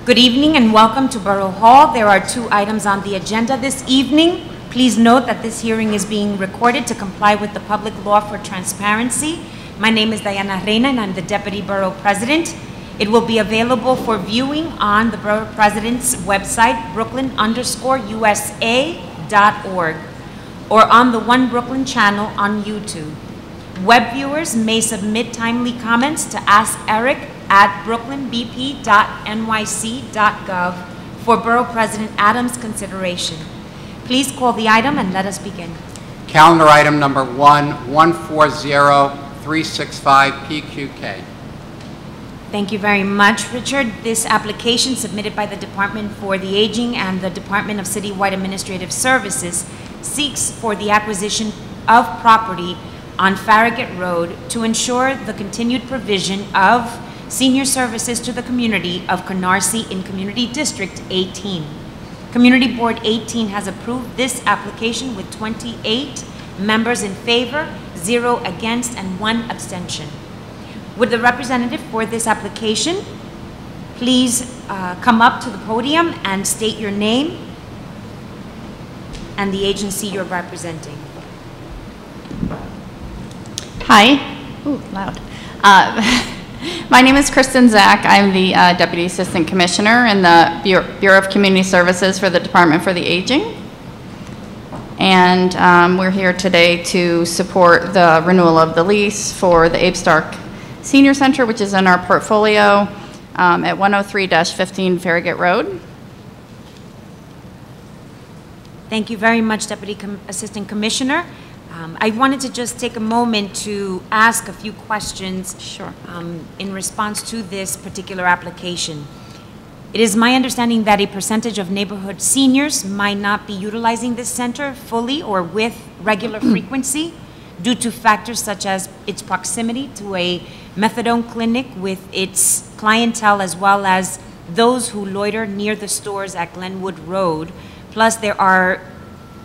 Good evening and welcome to Borough Hall. There are 2 items on the agenda this evening. Please note that this hearing is being recorded to comply with the public law for transparency. My name is Diane M and I'm the Deputy Borough President. It will be available for viewing on the Borough Presidents website, brooklyn_usa.org, or on the One Brooklyn channel on YouTube. Web viewers may submit timely comments to Ask Eric at brooklynbp.nyc.gov for Borough President Adams' consideration. Please call the item and let us begin. Calendar item number 140365 PQK. Thank you very much, Richard. This application submitted by the Department for the Aging and the Department of Citywide Administrative Services seeks for the acquisition of property on Farragut Road to ensure the continued provision of senior services to the community of Canarsie in Community District 18. Community Board 18 has approved this application with 28 members in favor, 0 against, and 1 abstention. Would the representative for this application please come up to the podium and state your name and the agency you're representing? Hi. Ooh, loud. My name is Kristen Zach. I'm the Deputy Assistant Commissioner in the Bureau of Community Services for the Department for the Aging. And we're here today to support the renewal of the lease for the Abe Stark Senior Center, which is in our portfolio at 103-15 Farragut Road. Thank you very much, Deputy Assistant Commissioner. I wanted to just take a moment to ask a few questions. Sure. In response to this particular application. It is my understanding that a percentage of neighborhood seniors might not be utilizing this center fully or with regular frequency due to factors such as its proximity to a methadone clinic with its clientele, as well as those who loiter near the stores at Glenwood Road. Plus, there are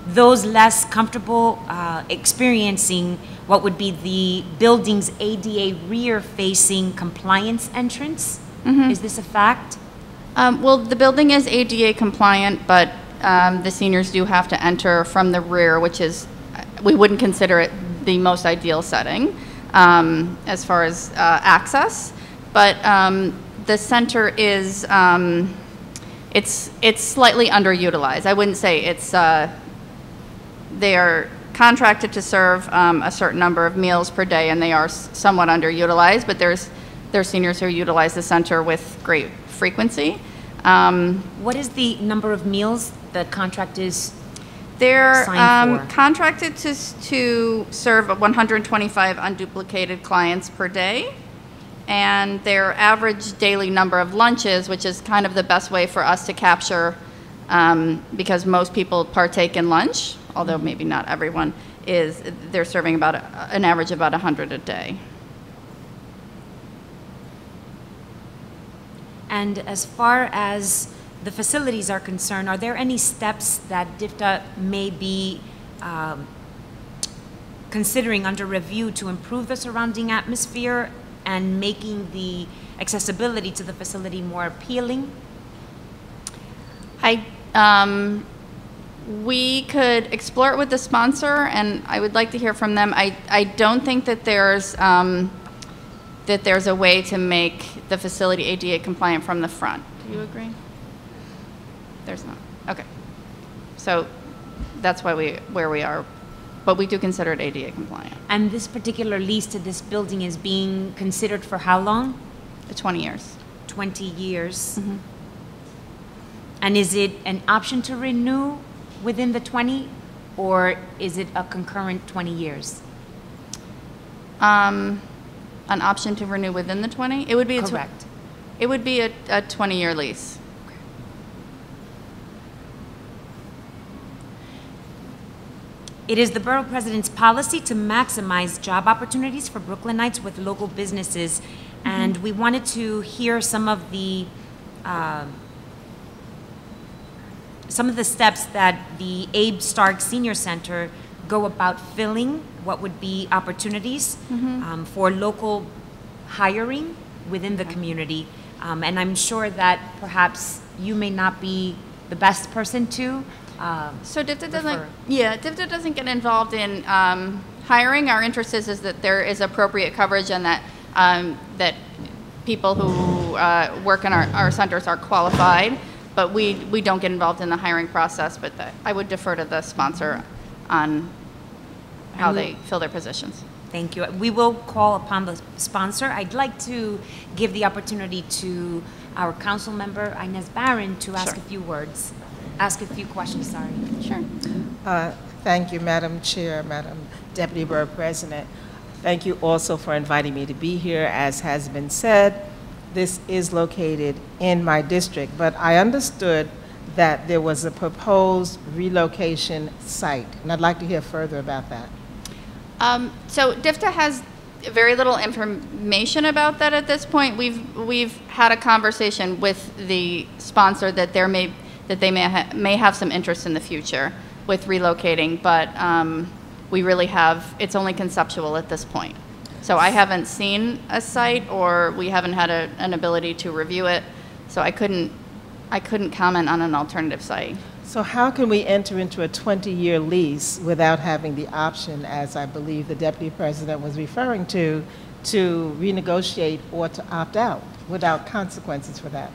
those less comfortable experiencing what would be the building's ADA rear-facing compliance entrance. Mm-hmm. Is this a fact? Well, the building is ADA compliant, but the seniors do have to enter from the rear, which is, we wouldn't consider it the most ideal setting as far as access. But the center is, it's slightly underutilized. I wouldn't say it's, they are contracted to serve a certain number of meals per day, and they are somewhat underutilized, but there's seniors who utilize the center with great frequency. What is the number of meals the contract is They're signed for? Contracted to serve 125 unduplicated clients per day, and their average daily number of lunches, which is kind of the best way for us to capture, because most people partake in lunch, although maybe not everyone, is they're serving about an average of about 100 a day. And as far as the facilities are concerned, are there any steps that DFTA may be considering under review to improve the surrounding atmosphere and making the accessibility to the facility more appealing? We could explore it with the sponsor, and I would like to hear from them. I don't think that there's a way to make the facility ADA compliant from the front. Do you agree? There's not. Okay. So that's why where we are, but we do consider it ADA compliant. And this particular lease to this building is being considered for how long? 20 years. 20 years. Mm-hmm. And is it an option to renew within the 20, or is it a concurrent 20 years? An option to renew within the 20? It would be correct. It would be a 20-year lease. Okay. It is the Borough President's policy to maximize job opportunities for Brooklynites with local businesses, mm-hmm. and we wanted to hear some of the steps that the Abe Stark Senior Center go about filling what would be opportunities, mm-hmm. For local hiring within the community. And I'm sure that perhaps you may not be the best person to So DFTA doesn't, refer. DFTA doesn't get involved in hiring. Our interest is that there is appropriate coverage and that that people who work in our centers are qualified, but we don't get involved in the hiring process. But I would defer to the sponsor on how they fill their positions. Thank you. We will call upon the sponsor. I'd like to give the opportunity to our council member, Inez Barron, to ask Sure. a few words, ask a few questions, sorry. Sure. Thank you, Madam Chair, Madam Deputy Borough President. Thank you also for inviting me to be here. As has been said, this is located in my district, but I understood that there was a proposed relocation site, and I'd like to hear further about that. So DFTA has very little information about that at this point. We've had a conversation with the sponsor that they may have some interest in the future with relocating, but we really have, it's only conceptual at this point. So I haven't seen a site, or we haven't had an ability to review it, so I couldn't comment on an alternative site. So how can we enter into a 20-year lease without having the option, as I believe the Deputy President was referring to renegotiate or to opt out without consequences for that?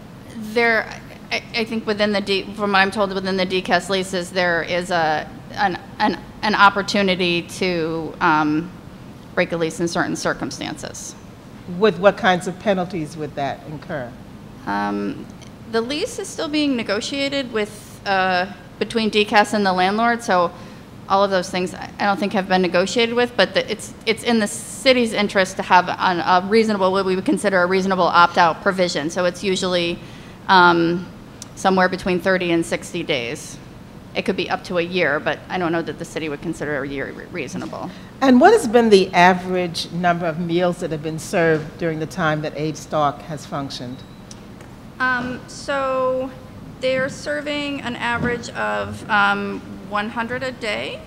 I think within from what I'm told, within the DCAS leases, there is an opportunity to break a lease in certain circumstances. With what kinds of penalties would that incur? The lease is still being negotiated with between DCAS and the landlord, so all of those things I don't think have been negotiated with, but it's in the city's interest to have a reasonable, what we would consider a reasonable opt-out provision. So it's usually somewhere between 30 and 60 days. It could be up to a year, but I don't know that the city would consider a year reasonable. And what has been the average number of meals that have been served during the time that Abe Stark has functioned? So they're serving an average of 100 a day,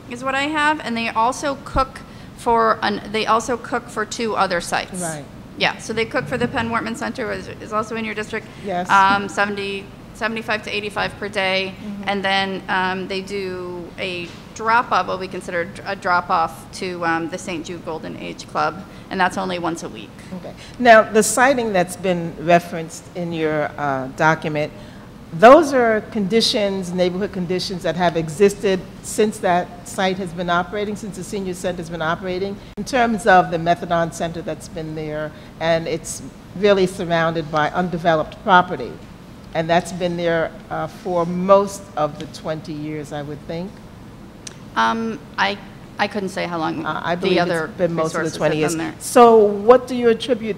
is what I have, and they also cook for two other sites. Right. Yeah. So they cook for the Penn Wortman Center, is also in your district. Yes. 75 to 85 per day, and then they do a drop-off, what we consider a drop-off to the St. Jude Golden Age Club, and that's only once a week. Okay. Now, the siting that's been referenced in your document, those are conditions, neighborhood conditions that have existed since that site has been operating, since the senior center has been operating, in terms of the methadone center that's been there, and it's really surrounded by undeveloped property. And that's been there for most of the 20 years, I would think. I couldn't say how long I believe the other it's been most of the resources 20 have years. been there. So what do you attribute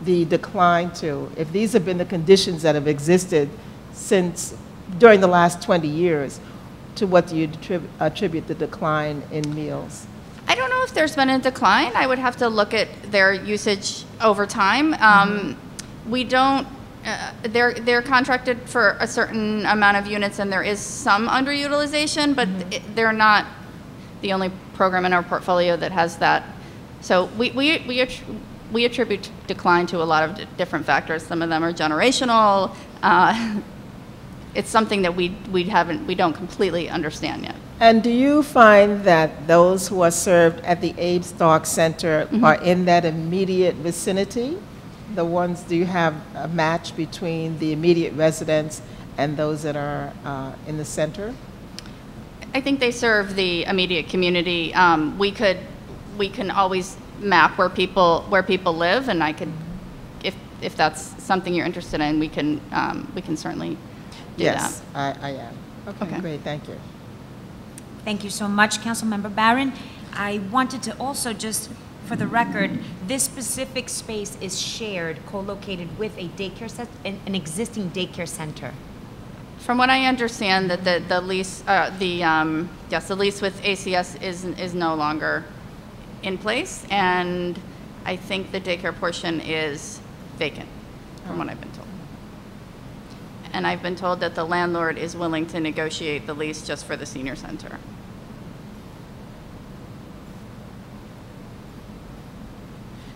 the decline to? If these have been the conditions that have existed since during the last 20 years, to what do you attribute the decline in meals? I don't know if there's been a decline. I would have to look at their usage over time. We don't. They're contracted for a certain amount of units, and there is some underutilization, but they're not the only program in our portfolio that has that. So we attribute decline to a lot of different factors. Some of them are generational. It's something that we don't completely understand yet. And do you find that those who are served at the Abe Stark Center are in that immediate vicinity? The ones, do you have a match between the immediate residents and those that are in the center? I think they serve the immediate community. We can always map where people live, and I could, if that's something you're interested in, we can certainly do yes, that. I am. Okay, great, thank you. Thank you so much, Councilmember Barron. I wanted to also just, for the record, this specific space is shared, co-located with a daycare set, an existing daycare center. From what I understand, that the lease, the lease with ACS is no longer in place, and I think the daycare portion is vacant, from what I've been told. And I've been told that the landlord is willing to negotiate the lease just for the senior center.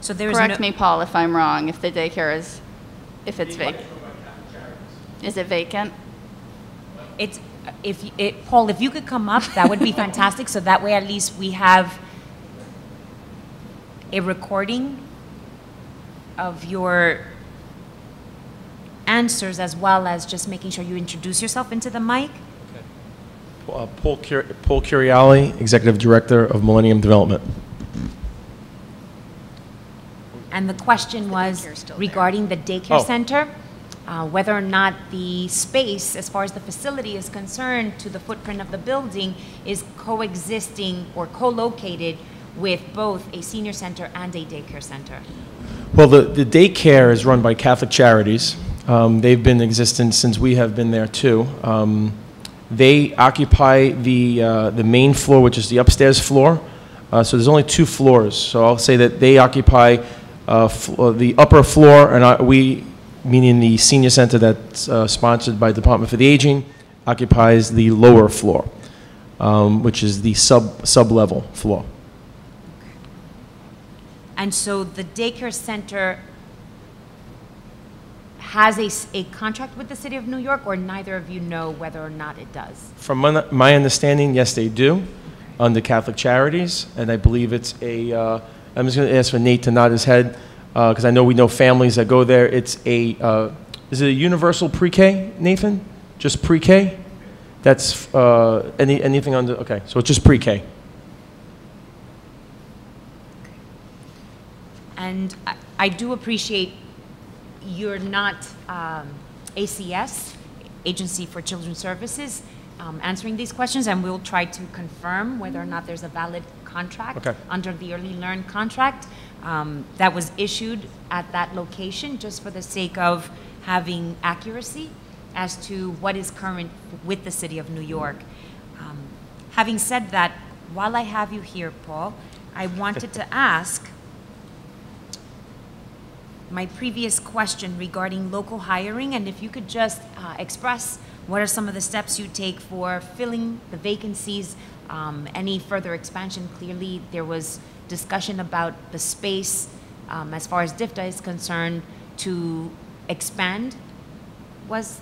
So there is Correct me, Paul, if I'm wrong, if the daycare is if it's vacant? Is it vacant? It's, Paul, if you could come up, that would be fantastic, so that way at least we have a recording of your answers, as well as just making sure you introduce yourself into the mic. Paul Curiali, Executive Director of Millennium Development. And the question was regarding the daycare center, whether or not the space, as far as the facility is concerned, to the footprint of the building, is coexisting or co-located with both a senior center and a daycare center. Well, the daycare is run by Catholic Charities. They've been in existence since we have been there too. They occupy the main floor, which is the upstairs floor. So there's only 2 floors. So I'll say that they occupy the upper floor, and we, meaning the senior center that's sponsored by Department for the Aging, occupies the lower floor, which is the sub-level floor. And so the daycare center has a contract with the City of New York, or neither of you know whether or not it does? From my understanding, yes, they do, under Catholic Charities, and I believe it's a, I'm just going to ask for Nate to nod his head, because I know we know families that go there. It's a, is it a universal pre-K, Nathan? Just pre-K? That's anything under, okay, so it's just pre-K. And I do appreciate you're not ACS, Agency for Children's Services, answering these questions, and we'll try to confirm whether or not there's a valid contract under the Early Learn contract that was issued at that location, just for the sake of having accuracy as to what is current with the City of New York. Having said that, while I have you here, Paul, I wanted to ask my previous question regarding local hiring, and if you could just express what are some of the steps you take for filling the vacancies, any further expansion. Clearly, there was discussion about the space, as far as DFTA is concerned, to expand. Was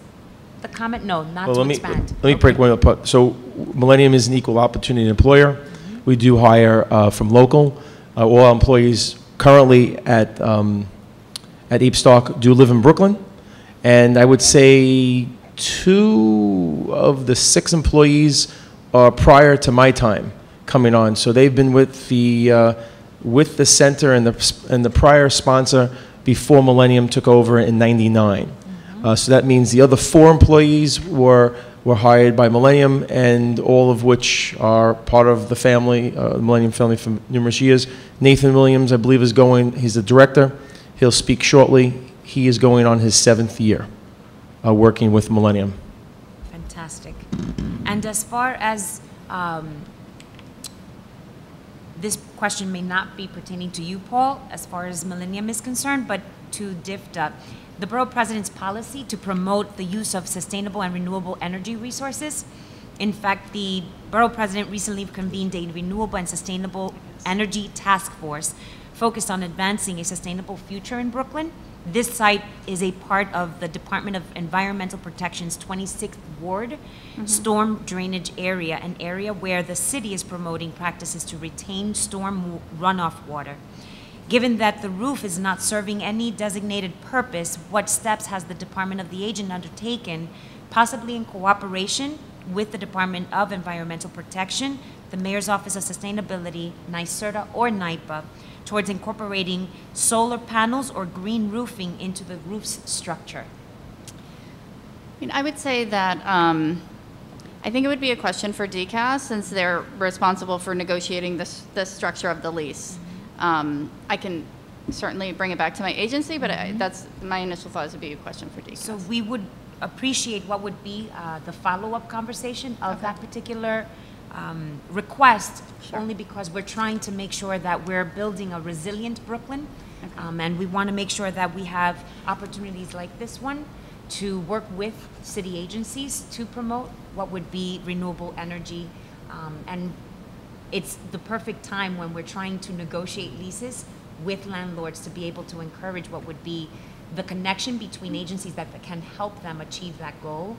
the comment? No, not to expand. Let me break one apart. So Millennium is an equal opportunity employer. We do hire from local. All our employees currently at Apestock do live in Brooklyn, and I would say 2 of the 6 employees are prior to my time coming on. So they've been with the center and the prior sponsor before Millennium took over in '99. So that means the other 4 employees were hired by Millennium, and all of which are part of the family, Millennium family for numerous years. Nathan Williams, I believe, is going. He's the director. He'll speak shortly. He is going on his 7th year working with Millennium. Fantastic. And as far as this question may not be pertaining to you, Paul, as far as Millennium is concerned, but to DFTA, the Borough President's policy to promote the use of sustainable and renewable energy resources. In fact, the Borough President recently convened a renewable and sustainable energy task force focused on advancing a sustainable future in Brooklyn. This site is a part of the Department of Environmental Protection's 26th Ward storm drainage area, an area where the city is promoting practices to retain storm runoff water. Given that the roof is not serving any designated purpose, what steps has the Department of the Agent undertaken, possibly in cooperation with the Department of Environmental Protection, the Mayor's Office of Sustainability, NYSERDA, or NYPA, towards incorporating solar panels or green roofing into the roof's structure? I mean, I would say that I think it would be a question for DCAS, since they're responsible for negotiating the structure of the lease. I can certainly bring it back to my agency, but that's my initial thoughts would be a question for DCAS. So we would appreciate what would be the follow-up conversation of that particular request, only because we're trying to make sure that we're building a resilient Brooklyn, and we want to make sure that we have opportunities like this one to work with city agencies to promote what would be renewable energy, and it's the perfect time when we're trying to negotiate leases with landlords to be able to encourage what would be the connection between agencies that can help them achieve that goal.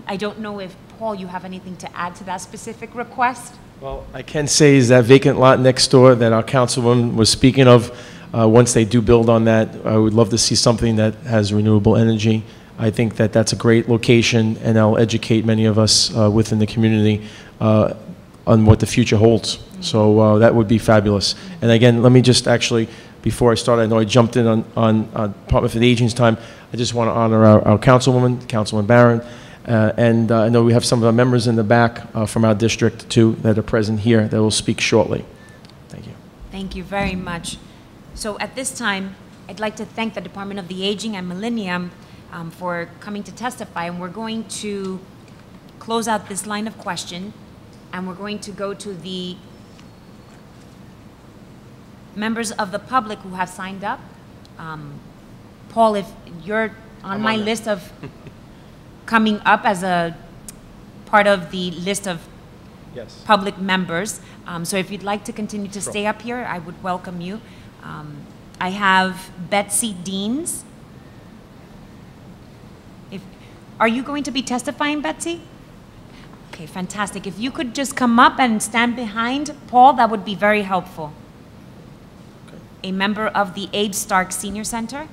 I don't know if, Paul, you have anything to add to that specific request? Well, I can say is that vacant lot next door that our councilwoman was speaking of, once they do build on that, I would love to see something that has renewable energy. I think that that's a great location, and I'll educate many of us within the community on what the future holds. So that would be fabulous. And again, let me just actually, before I start, I know I jumped in on Department for the Aging's time. I just want to honor our councilwoman, Councilwoman Barron, and I know we have some of our members in the back from our district too that are present here that will speak shortly. Thank you. Thank you very much. So at this time, I'd like to thank the Department of the Aging and Millennium for coming to testify, and we're going to close out this line of question, and we're going to go to the members of the public who have signed up. Paul, if you're on my list of coming up as a part of the list of public members, so if you'd like to continue to stay up here, I would welcome you. I have Betsy Deans. Are you going to be testifying, Betsy? Okay, fantastic. If you could just come up and stand behind Paul, that would be very helpful. A member of the Abe Stark Senior Center,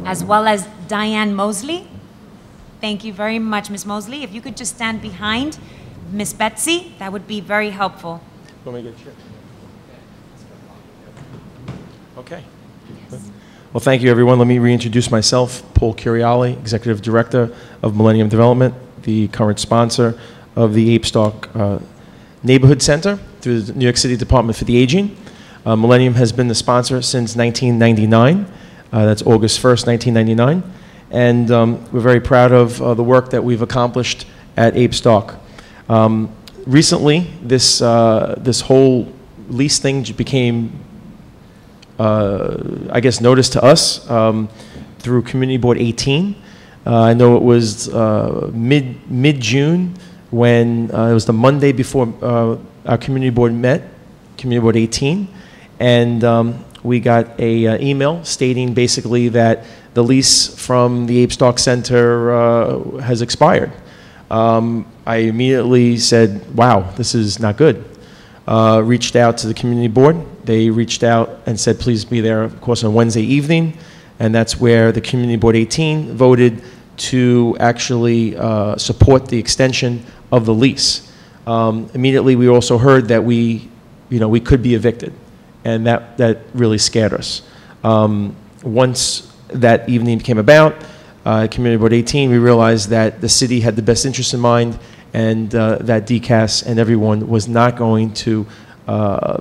as well as Diane Mosley. Thank you very much, Ms. Mosley. If you could just stand behind Ms. Betsy, that would be very helpful. Let me get you. Okay. Yes. Well, thank you, everyone. Let me reintroduce myself, Paul Curiali, Executive Director of Millennium Development, the current sponsor of the Abe Stark Neighborhood Center through the New York City Department for the Aging. Millennium has been the sponsor since 1999. That's August 1st, 1999. And we're very proud of the work that we've accomplished at Abe Stark. Recently, this whole lease thing became, I guess, notice to us through Community Board 18. I know it was mid-June when it was the Monday before our Community Board met, Community Board 18, and we got a email stating basically that the lease from the Abe Stark Center has expired. I immediately said, wow, this is not good. Reached out to the Community Board. They reached out and said, please be there, of course, on Wednesday evening. And that's where the Community Board 18 voted to actually support the extension of the lease. Immediately, we also heard that we could be evicted. And that really scared us. Once that evening came about, Community Board 18, we realized that the city had the best interest in mind, and that DCAS and everyone was not going to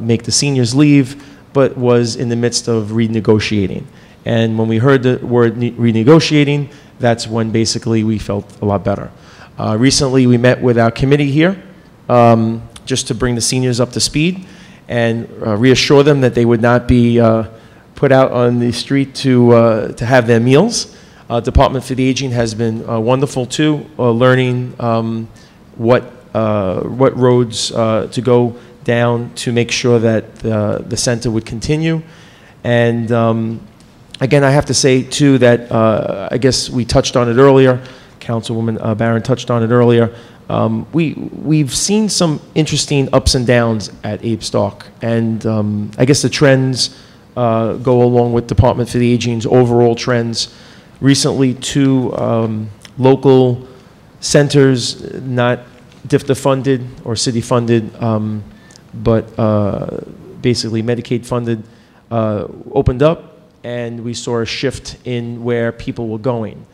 make the seniors leave, but was in the midst of renegotiating. And when we heard the word renegotiating, that's when basically we felt a lot better. Recently, we met with our committee here just to bring the seniors up to speed and reassure them that they would not be put out on the street to have their meals. Department for the Aging has been wonderful too, learning what roads to go down to make sure that the center would continue. And again, I have to say too that I guess we touched on it earlier. Councilwoman Barron touched on it earlier. We've seen some interesting ups and downs at Abe Stark, and I guess the trends go along with Department for the Aging's overall trends. Recently, two local centers, not DFTA funded or city funded, but basically Medicaid funded, opened up, and we saw a shift in where people were going.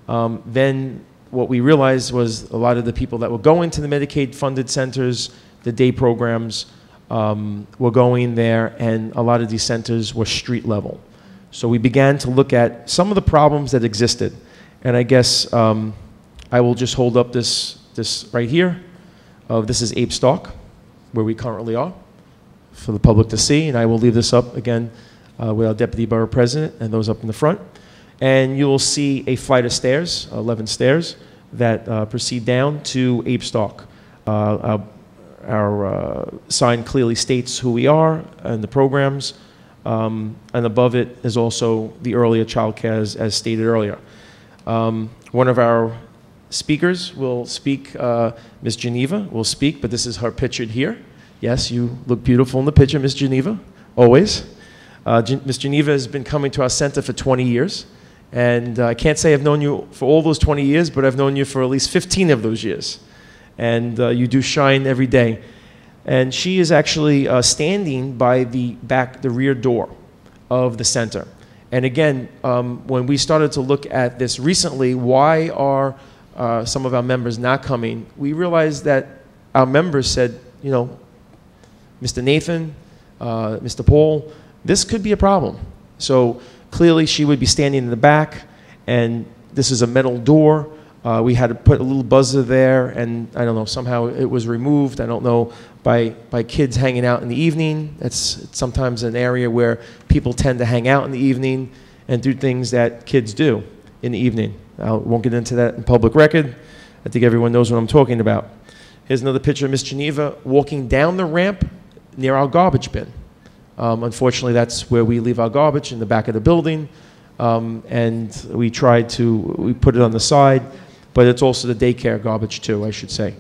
Then what we realized was a lot of the people that were going to the Medicaid funded centers, the day programs, were going there, and a lot of these centers were street level. So we began to look at some of the problems that existed. And I guess I will just hold up this right here. This is Abe Stark, where we currently are, for the public to see. And I will leave this up again with our Deputy Borough President and those up in the front. And you will see a flight of stairs, 11 stairs, that proceed down to Abe Stark. Our our sign clearly states who we are and the programs. And above it is also the earlier childcare, as stated earlier. One of our speakers will speak, Ms. Geneva will speak, but this is her pictured here. Yes, you look beautiful in the picture, Ms. Geneva, always. Ms. Geneva has been coming to our center for 20 years. And I can't say I've known you for all those 20 years, but I've known you for at least 15 of those years. And you do shine every day. And she is actually standing by the rear door of the center. And again, when we started to look at this recently, why are some of our members not coming? We realized that our members said, you know, Mr. Nathan, Mr. Paul, this could be a problem. So clearly she would be standing in the back, and this is a metal door. We had to put a little buzzer there, and I don't know, somehow it was removed. I don't know, by kids hanging out in the evening. It's sometimes an area where people tend to hang out in the evening and do things that kids do in the evening. I won't get into that in public record. I think everyone knows what I'm talking about. Here's another picture of Miss Geneva walking down the ramp near our garbage bin. Unfortunately, that's where we leave our garbage, in the back of the building. And we put it on the side, but it's also the daycare garbage too, I should say.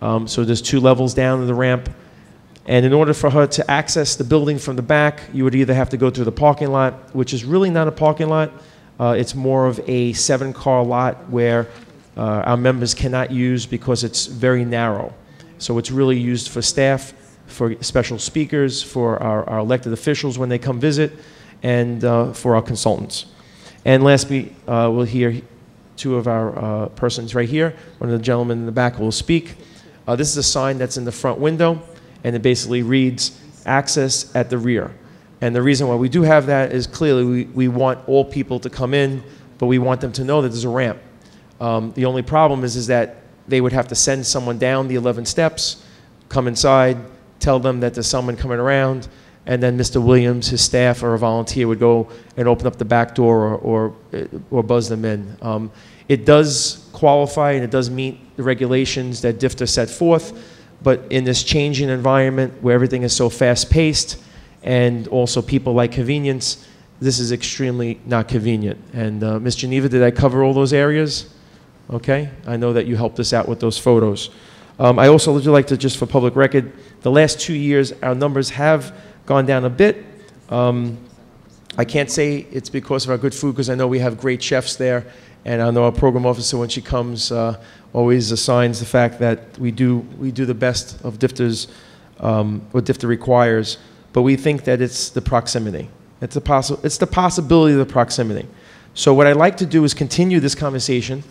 So there's 2 levels down of the ramp. And in order for her to access the building from the back, you would either have to go through the parking lot, which is really not a parking lot. It's more of a 7-car lot where our members cannot use because it's very narrow. So it's really used for staff, for special speakers, for our elected officials when they come visit, and for our consultants. And lastly, we'll hear 2 of our persons right here. One of the gentlemen in the back will speak. This is a sign that's in the front window, and it basically reads, access at the rear. And the reason why we do have that is clearly we want all people to come in, but we want them to know that there's a ramp. The only problem is that they would have to send someone down the 11 steps, come inside, tell them that there's someone coming around, and then Mr. Williams, his staff, or a volunteer would go and open up the back door or buzz them in. It does qualify and it does meet the regulations that DFTA set forth, but in this changing environment where everything is so fast-paced and also people like convenience, this is extremely not convenient. And Ms. Geneva, did I cover all those areas? Okay, I know that you helped us out with those photos. I also would like to, just for public record, the last 2 years, our numbers have gone down a bit. I can't say it's because of our good food, because I know we have great chefs there, and I know our program officer, when she comes, always assigns the fact that we do the best of DFTA's, what DFTA requires, but we think that it's the proximity. It's the possibility of the proximity. So what I'd like to do is continue this conversation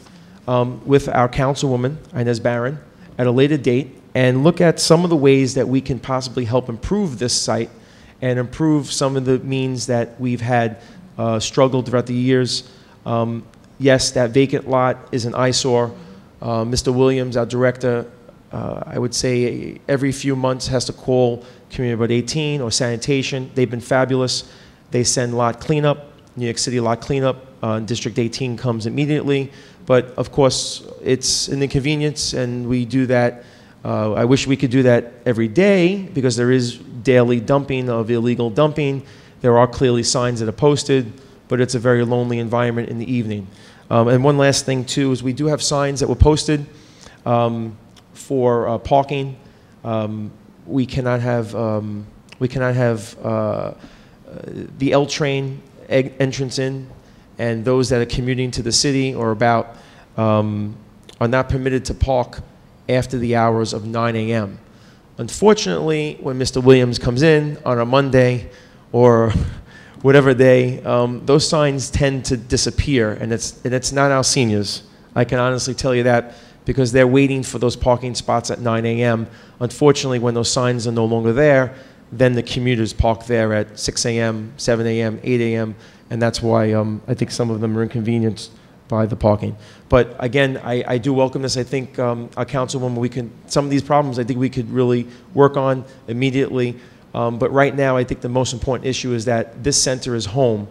with our councilwoman, Inez Barron, at a later date, and look at some of the ways that we can possibly help improve this site and improve some of the means that we've had struggled throughout the years. Yes, that vacant lot is an eyesore. Mr. Williams, our director, I would say every few months has to call Community Board 18 or sanitation. They've been fabulous. They send lot cleanup, New York City lot cleanup. District 18 comes immediately. But of course, it's an inconvenience, and we do that. I wish we could do that every day, because there is daily dumping of illegal dumping. There are clearly signs that are posted, but it's a very lonely environment in the evening. And one last thing too is we do have signs that were posted for parking. We cannot have the L train entrance in, and those that are commuting to the city or about are not permitted to park after the hours of 9 a.m. Unfortunately, when Mr. Williams comes in on a Monday or whatever day, those signs tend to disappear, and it's not our seniors. I can honestly tell you that, because they're waiting for those parking spots at 9 a.m. Unfortunately, when those signs are no longer there, then the commuters park there at 6 a.m., 7 a.m., 8 a.m., and that's why I think some of them are inconvenienced by the parking. But again, I do welcome this. I think our councilwoman, some of these problems I think we could really work on immediately. But right now, I think the most important issue is that this center is home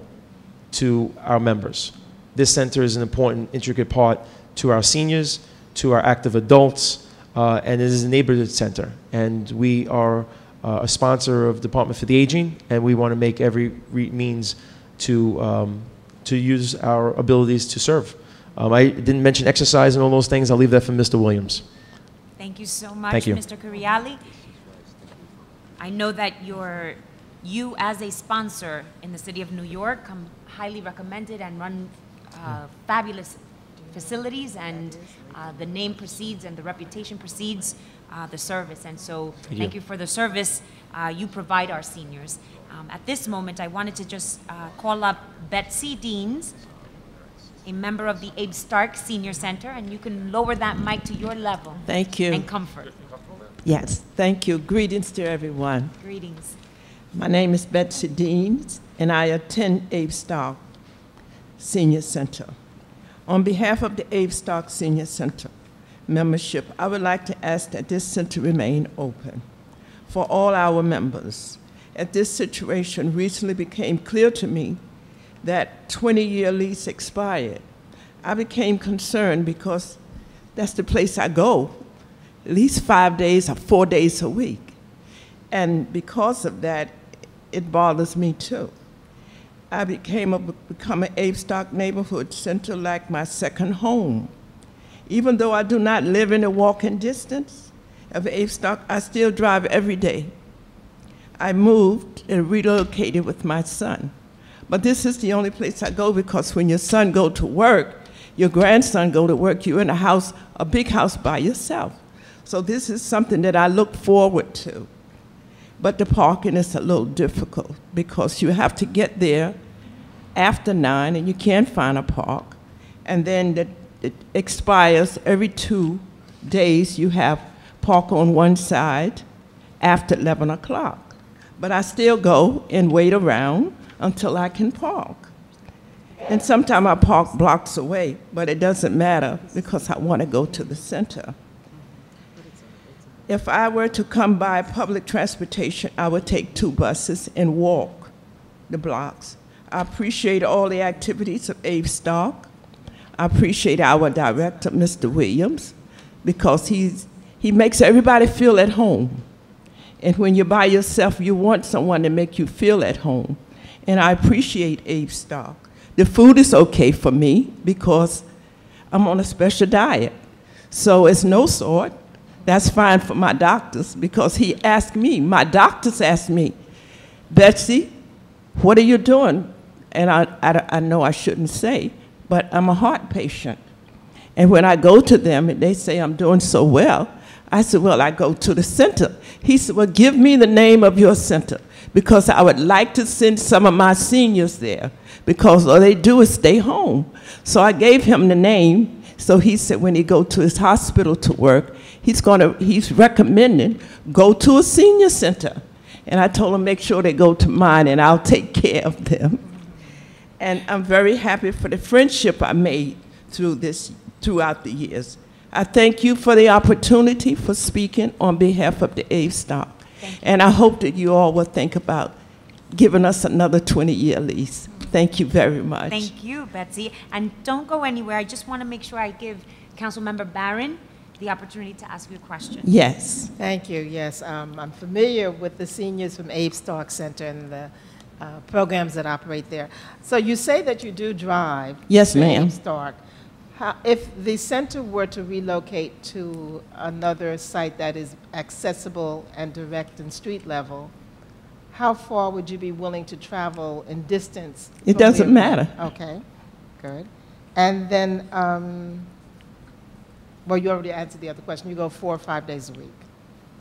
to our members. This center is an important, intricate part to our seniors, to our active adults, and it is a neighborhood center. And we are a sponsor of Department for the Aging, and we want to make every means to use our abilities to serve. I didn't mention exercise and all those things. I'll leave that for Mr. Williams. Thank you so much, Thank you. Mr. Curiali. I know that you as a sponsor in the city of New York come highly recommended and run fabulous facilities, and the name precedes and the reputation precedes the service. And so thank you for the service you provide our seniors. At this moment, I wanted to just call up Betsy Dean, a member of the Abe Stark Senior Center, and you can lower that mic to your level. Thank you. And comfort. Yes, thank you. Greetings to everyone. Greetings. My name is Betsy Dean, and I attend Abe Stark Senior Center. On behalf of the Abe Stark Senior Center membership, I would like to ask that this center remain open for all our members. As this situation recently became clear to me that 20-year lease expired, I became concerned because that's the place I go at least 5 days or 4 days a week. And because of that, it bothers me too. I become an Abe Stark neighborhood center like my second home. Even though I do not live in a walking distance of Abe Stark, I still drive every day. I moved and relocated with my son. But this is the only place I go because when your son go to work, your grandson go to work, you're in a house, a big house by yourself. So this is something that I look forward to. But the parking is a little difficult because you have to get there after 9 and you can't find a park. And then it expires every 2 days. You have park on one side after 11 o'clock. But I still go and wait around until I can park. And sometimes I park blocks away, but it doesn't matter because I want to go to the center. If I were to come by public transportation, I would take 2 buses and walk the blocks. I appreciate all the activities of Abe Stark. I appreciate our director, Mr. Williams, because he makes everybody feel at home. And when you're by yourself, you want someone to make you feel at home. And I appreciate Abe Stark. The food is okay for me because I'm on a special diet. So it's no salt. That's fine for my doctors because he asked me, my doctors asked me, Betsy, what are you doing? And I know I shouldn't say, but I'm a heart patient. And when I go to them and they say I'm doing so well, I said, well, I go to the center. He said, well, give me the name of your center because I would like to send some of my seniors there because all they do is stay home. So I gave him the name. So he said when he go to his hospital to work, he's recommending go to a senior center. And I told him make sure they go to mine and I'll take care of them. And I'm very happy for the friendship I made throughout the years. I thank you for the opportunity for speaking on behalf of the Abe Stark. And I hope that you all will think about giving us another 20-year lease. Thank you very much. Thank you, Betsy. And don't go anywhere. I just want to make sure I give Councilmember Barron the opportunity to ask you a question. Yes. Thank you. Yes, I'm familiar with the seniors from Abe Stark Center and the programs that operate there. So you say that you do drive. Yes, to ma'am. Abe Stark. If the center were to relocate to another site that is accessible and direct and street level, how far would you be willing to travel in distance? It doesn't matter. Okay, good. And then, well, you already answered the other question. You go 4 or 5 days a week.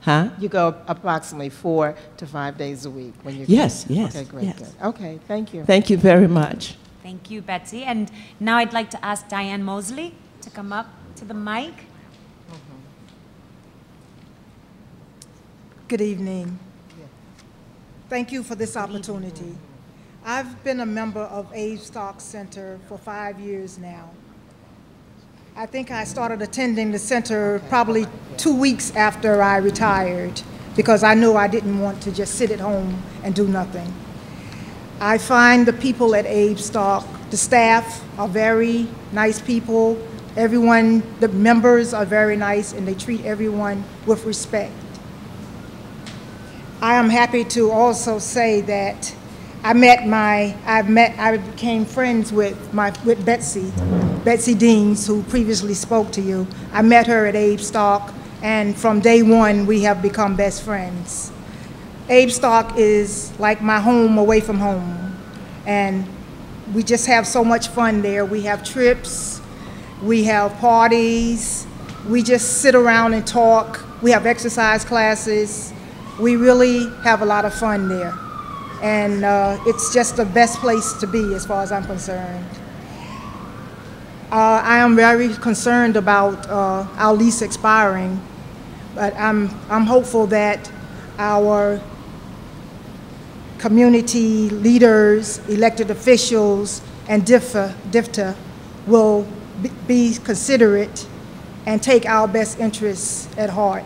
Huh? You go approximately 4 to 5 days a week when you. Yes, yes. Okay, great, yes. good. Okay, thank you. Thank you very much. Thank you, Betsy. And now I'd like to ask Diane Mosley to come up to the mic. Good evening. Thank you for this opportunity. I've been a member of Abe Stark Center for 5 years now. I think I started attending the center probably 2 weeks after I retired because I knew I didn't want to just sit at home and do nothing. I find the people at Abe Stark, the staff are very nice people, Everyone, the members are very nice, and they treat everyone with respect. I am happy to also say that I became friends with Betsy Dean, who previously spoke to you. I met her at Abe Stock, and from day one, we have become best friends. Abe Stock is like my home away from home, and we just have so much fun there. We have trips, we have parties, we just sit around and talk. We have exercise classes. We really have a lot of fun there. And it's just the best place to be as far as I'm concerned. I am very concerned about our lease expiring, but I'm hopeful that our community leaders, elected officials, and DFTA will be considerate and take our best interests at heart.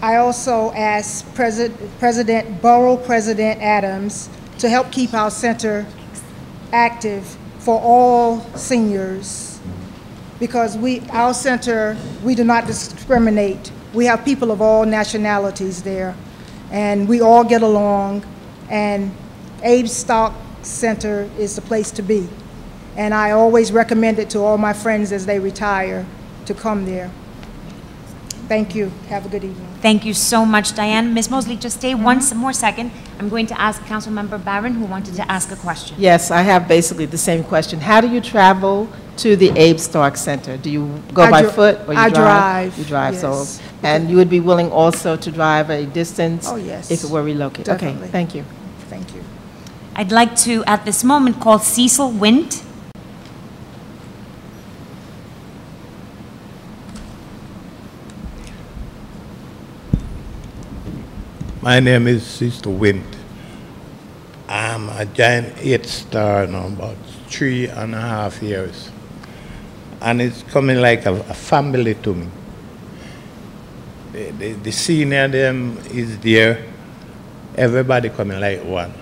I also asked Borough President Adams to help keep our center active for all seniors, because our center, we do not discriminate. We have people of all nationalities there, and we all get along, and Abe Stock Center is the place to be. And I always recommend it to all my friends as they retire to come there. Thank you. Have a good evening. Thank you so much, Diane. Ms. Mosley, just stay one more second. I'm going to ask Councilmember Barron, who wanted to ask a question. Yes, I have basically the same question. How do you travel to the Abe Stark Center? Do you go by foot or you drive? I drive. You drive, yes. so. And you would be willing also to drive a distance? Oh, yes. If it were relocated? Definitely. Okay, thank you. Thank you. I'd like to, at this moment, call Cecil Wint. My name is Sister Wint. I'm a giant 8-star now, about 3.5 years. And it's coming like a family to me. The senior them is there, everybody coming like one.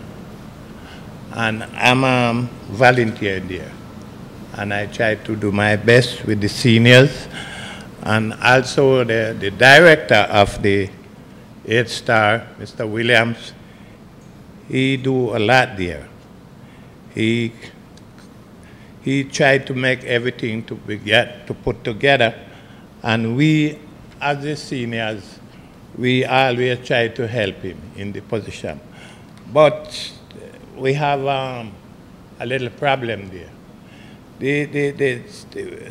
And I'm volunteer there. And I try to do my best with the seniors. And also the director of the 8-star, Mr. Williams, he do a lot there. He tried to make everything to put together, and we, as the seniors, we always try to help him in the position. But we have a little problem there.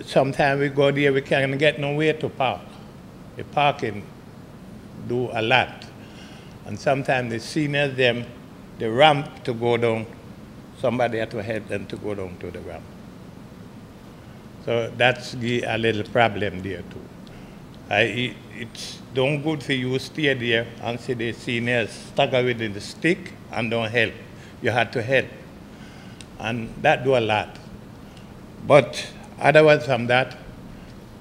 Sometimes we go there, we can't get nowhere to park. The parking do a lot. And sometimes the seniors, the ramp to go down, somebody had to help them to go down to the ramp. So that's a little problem there too. It's don't good for you to stay there and see the seniors struggle with the stick and don't help. You had to help. And that do a lot. But otherwise from that,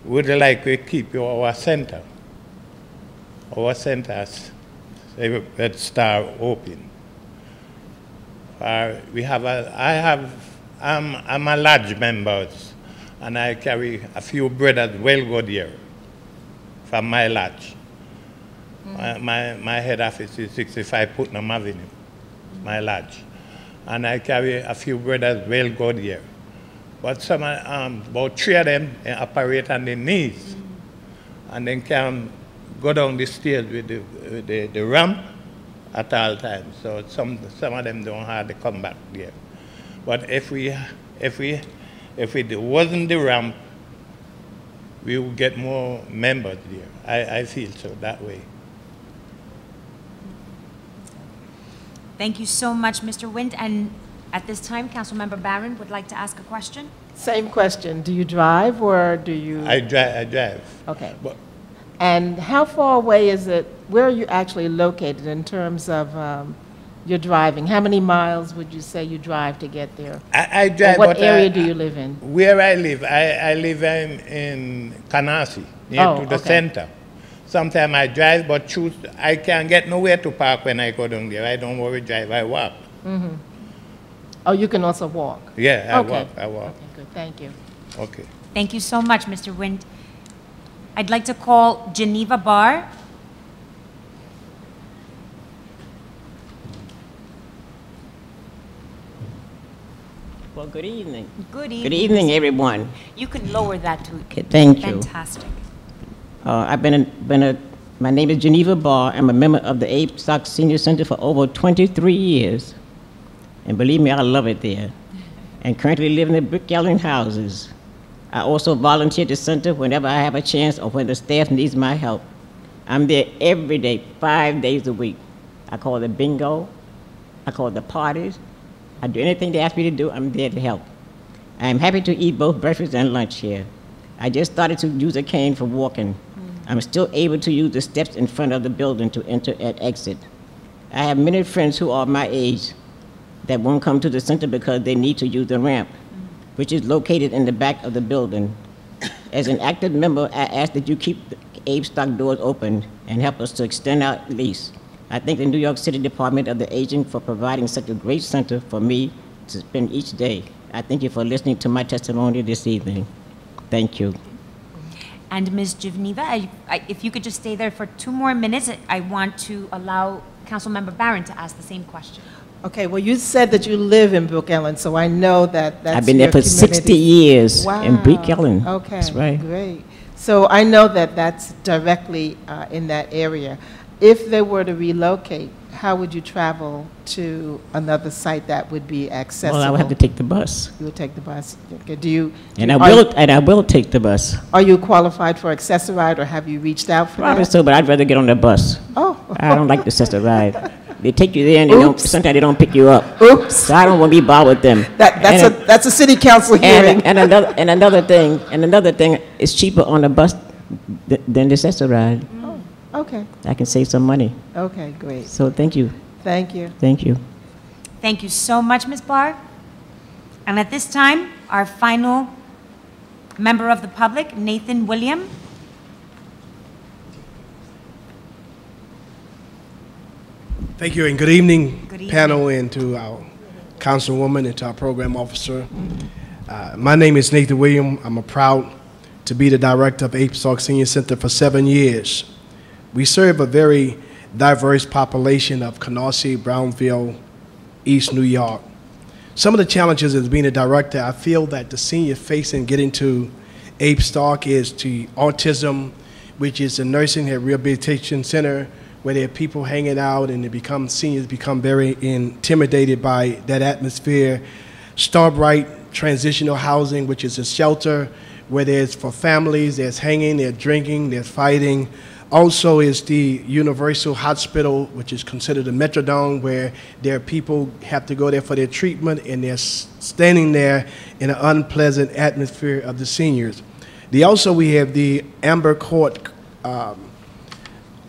we'd like to keep our center. Our centers, that start open. I'm a large member, and I carry a few brothers well go there from my lodge. My head office is 65 Putnam Avenue, my lodge. And I carry a few brothers well go there. But some, about 3 of them operate on their knees, and then can go down the stairs with the ramp at all times. So some of them don't have to come back there. But if it wasn't the ramp, we would get more members there. I feel so that way. Thank you so much, Mr. Wint. And at this time, Councilmember Barron would like to ask a question. Same question. Do you drive or do you? I drive. Okay. But and how far away is it, where are you actually located in terms of your driving? How many miles would you say you drive to get there? I drive. Or what area do you live in? Where I live, I live in Canarsie, near to the center. Sometimes I drive, but I can't get nowhere to park when I go down there. I don't worry drive, I walk. Oh, you can also walk? Yeah, I Okay. walk, I walk. Okay, good, thank you. Okay. Thank you so much, Mr. Wind. I'd like to call Geneva Bar. Well, good evening. Good evening. Good evening, everyone. You can lower that to. Okay, thank you. Fantastic. My name is Geneva Bar. I'm a member of the Abe Stock Senior Center for over 23 years. And believe me, I love it there. And currently living in brick yellow houses. I also volunteer at the center whenever I have a chance or when the staff needs my help. I'm there every day, 5 days a week. I call it bingo. I call it the parties. I do anything they ask me to do, I'm there to help. I am happy to eat both breakfast and lunch here. I just started to use a cane for walking. I'm still able to use the steps in front of the building to enter and exit. I have many friends who are my age that won't come to the center because they need to use the ramp, which is located in the back of the building. As an active member, I ask that you keep the Abe Stock doors open and help us to extend our lease. I thank the New York City Department of the Aging for providing such a great center for me to spend each day. I thank you for listening to my testimony this evening. Thank you. And Ms. Geneva, if you could just stay there for 2 more minutes, I want to allow Councilmember Barron to ask the same question. Okay, well, you said that you live in Brook Ellen, so I know that that's I've been there your for community. 60 years Wow. in Brook Ellen. Okay, That's right. great. So I know that that's directly in that area. If they were to relocate, how would you travel to another site that would be accessible? Well, I would have to take the bus. You would take the bus. Okay. And I will take the bus. Are you qualified for Access-a-Ride, or have you reached out for Probably that? so, but I'd rather get on the bus. Oh. I don't like the sister ride. They take you there and sometimes they don't pick you up. Oops. So I don't want to be bothered with them. That's a city council hearing. And another thing, it's cheaper on the bus than the sister ride. Okay. I can save some money. Okay, great. So thank you. Thank you. Thank you. Thank you so much, Ms. Barr. And at this time, our final member of the public, Nathan William. Thank you, and good evening, Good evening. panel, and to our councilwoman and to our program officer. My name is Nathan William. I'm proud to be the director of Abe Stock Senior Center for 7 years. We serve a very diverse population of Canarsie, Brownville, East New York. Some of the challenges as being a director, I feel that the senior facing getting to Abe Stock is to autism, which is a nursing and rehabilitation center where there are people hanging out and seniors become very intimidated by that atmosphere. Starbright Transitional Housing, which is a shelter where there's for families, there's hanging, there's drinking, there's fighting. Also is the Universal Hospital, which is considered a metrodome, where there are people have to go there for their treatment and they're standing there in an unpleasant atmosphere of the seniors. We have the Amber Court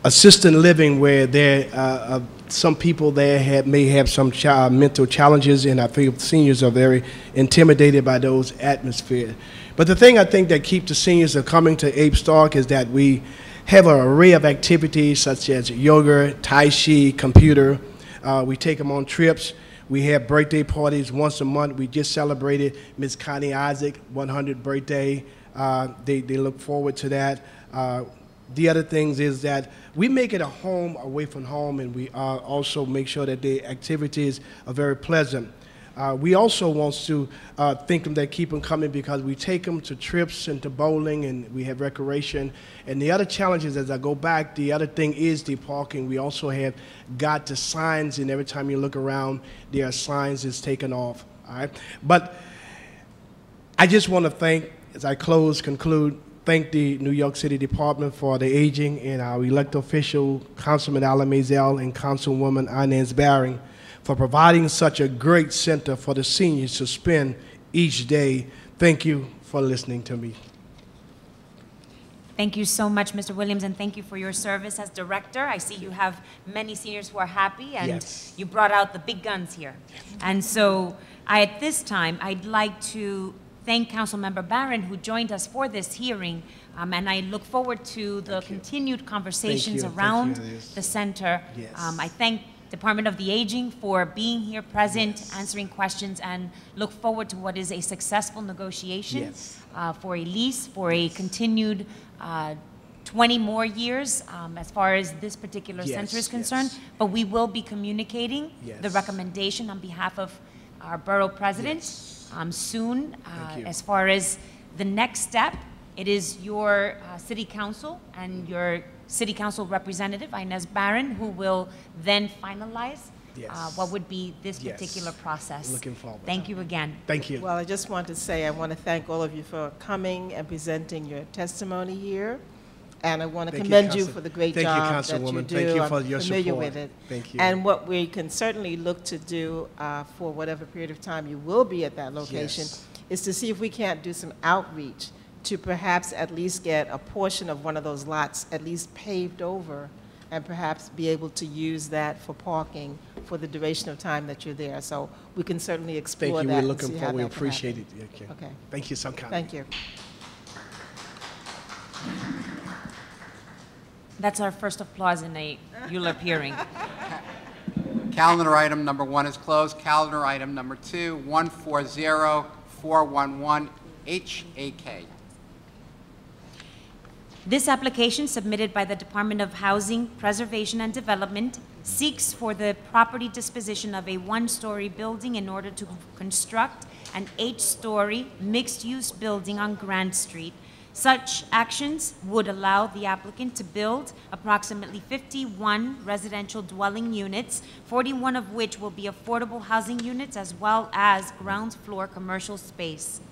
assisted living, where there some people there may have some mental challenges, and I feel seniors are very intimidated by those atmospheres. But the thing I think that keeps the seniors from coming to Abe Stock is that we have an array of activities such as yoga, Tai Chi, computer. We take them on trips. We have birthday parties once a month. We just celebrated Ms. Connie Isaac 100th birthday. They look forward to that. The other things is that we make it a home away from home, and we also make sure that the activities are very pleasant. We also want to think them that keep them coming because we take them to trips and to bowling, and we have recreation. And the other challenges, as I go back, the other thing is the parking. We also have got the signs, and every time you look around, there are signs that's taken off. All right, but I just want to thank, as I conclude, thank the New York City Department for the Aging and our elected official, Councilman Alan Maisel and Councilwoman Inez Baring, for providing such a great center for the seniors to spend each day. Thank you for listening to me. Thank you so much, Mr. Williams, and thank you for your service as director. I see you have many seniors who are happy, and Yes. you brought out the big guns here. And so at this time, I'd like to thank Councilmember Barron, who joined us for this hearing, and I look forward to the continued conversations Thank you. around Thank you, Liz. the center. Yes. I thank Department of the Aging for being here present, answering questions, and look forward to what is a successful negotiation for a lease for a continued 20 more years as far as this particular center is concerned. But we will be communicating the recommendation on behalf of our borough president soon. As far as the next step, it is your city council and your city council representative, Inez Barron, who will then finalize what would be this particular process. Looking forward. Thank you again. Thank you. Well, I just want to say I want to thank all of you for coming and presenting your testimony here. And I want to commend you for the great job that you do. Thank you for your I'm familiar support. with it. Thank you. And what we can certainly look to do for whatever period of time you will be at that location is to see if we can't do some outreach to perhaps at least get a portion of one of those lots at least paved over and perhaps be able to use that for parking for the duration of time that you're there. So we can certainly explore that. Thank you. We're and looking see how forward. We that can appreciate happen. it. Okay. Thank you so kindly. Thank you. That's our first applause in a ULURP hearing. Calendar item number 1 is closed. Calendar item number 2, 140411 HAK. This application submitted by the Department of Housing, Preservation and Development seeks for the property disposition of a one-story building in order to construct an 8-story mixed-use building on Grand Street. Such actions would allow the applicant to build approximately 51 residential dwelling units, 41 of which will be affordable housing units as well as ground floor commercial space.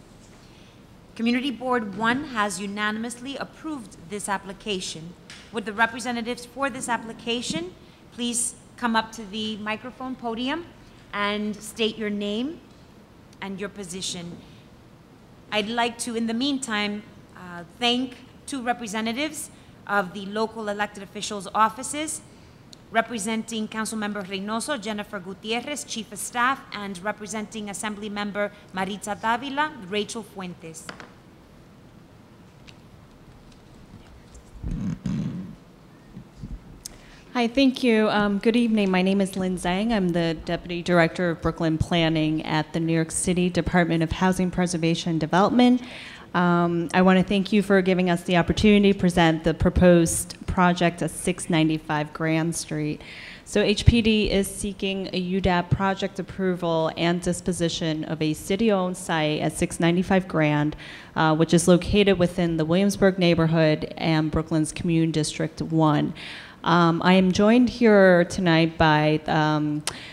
Community Board 1 has unanimously approved this application. Would the representatives for this application please come up to the microphone podium and state your name and your position? I'd like to, in the meantime, thank 2 representatives of the local elected officials' offices, representing Councilmember Reynoso, Jennifer Gutierrez, Chief of Staff, and representing Assemblymember Maritza Davila, Rachel Fuentes. Hi, thank you. Good evening. My name is Lynn Zhang. I'm the Deputy Director of Brooklyn Planning at the New York City Department of Housing Preservation and Development. I want to thank you for giving us the opportunity to present the proposed project at 695 Grand Street. So HPD is seeking a UDAP project approval and disposition of a city-owned site at 695 Grand, which is located within the Williamsburg neighborhood and Brooklyn's Commune District 1. I am joined here tonight by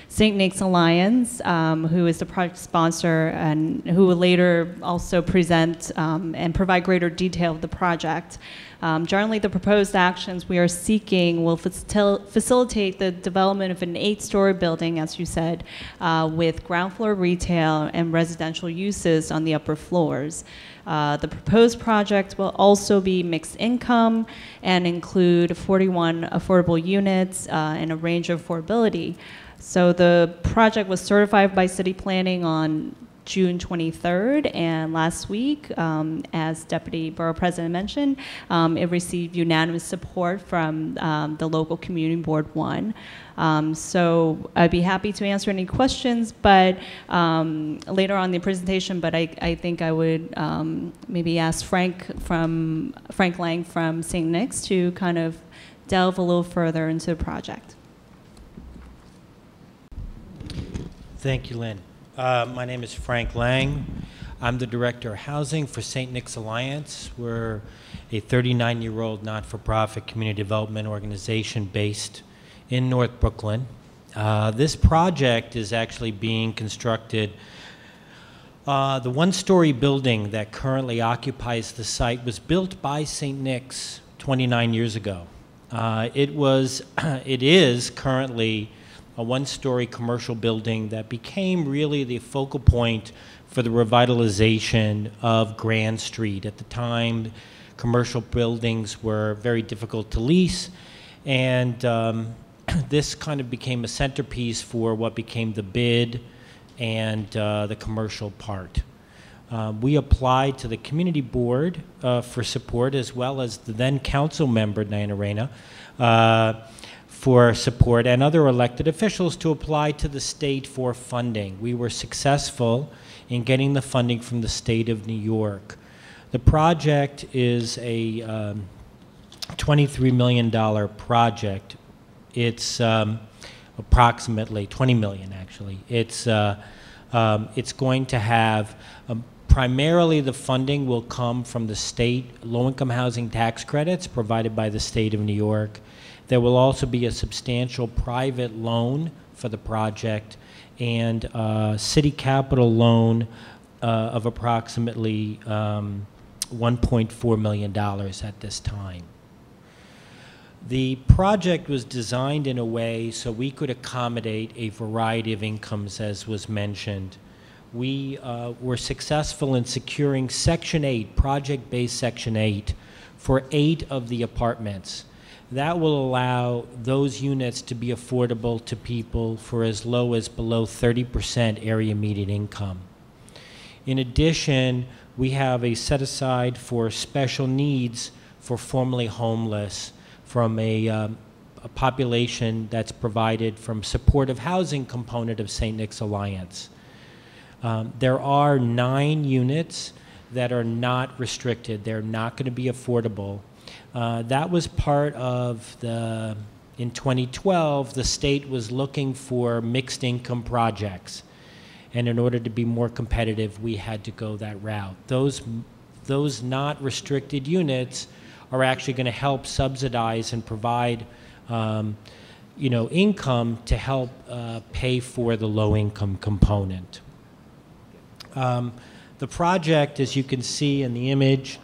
St. Nick's Alliance, who is the project sponsor and who will later also present and provide greater detail of the project. Generally, the proposed actions we are seeking will facilitate the development of an 8-story building, as you said, with ground floor retail and residential uses on the upper floors. The proposed project will also be mixed income and include 41 affordable units and a range of affordability. So the project was certified by City Planning on June 23rd, and last week, as Deputy Borough President mentioned, it received unanimous support from the local Community Board 1. So I'd be happy to answer any questions, but later on in the presentation, but I think I would maybe ask Frank Lang from St. Nick's to kind of delve a little further into the project. Thank you, Lynn. My name is Frank Lang. I'm the Director of Housing for St. Nick's Alliance. We're a 39-year-old not-for-profit community development organization based in North Brooklyn. This project is actually being constructed. The one-story building that currently occupies the site was built by St. Nick's 29 years ago. It is currently a one-story commercial building that became really the focal point for the revitalization of Grand Street. At the time, commercial buildings were very difficult to lease, and this kind of became a centerpiece for what became the bid and the commercial part. We applied to the community board for support, as well as the then council member, Diane M, for support and other elected officials to apply to the state for funding. We were successful in getting the funding from the state of New York. The project is a $23 million project. It's approximately 20 million, actually. It's going to have primarily the funding will come from the state low-income housing tax credits provided by the state of New York. There will also be a substantial private loan for the project and city capital loan of approximately $1.4 million at this time. The project was designed in a way so we could accommodate a variety of incomes, as was mentioned. We were successful in securing Section 8, project-based Section 8, for 8 of the apartments. That will allow those units to be affordable to people for as low as below 30% area median income. In addition, we have a set-aside for special needs for formerly homeless from a population that's provided from supportive housing component of St. Nick's Alliance. There are 9 units that are not restricted. They're not going to be affordable. That was part of in 2012, the state was looking for mixed income projects. And in order to be more competitive, we had to go that route. Those not restricted units are actually going to help subsidize and provide income to help pay for the low-income component. The project, as you can see in the image,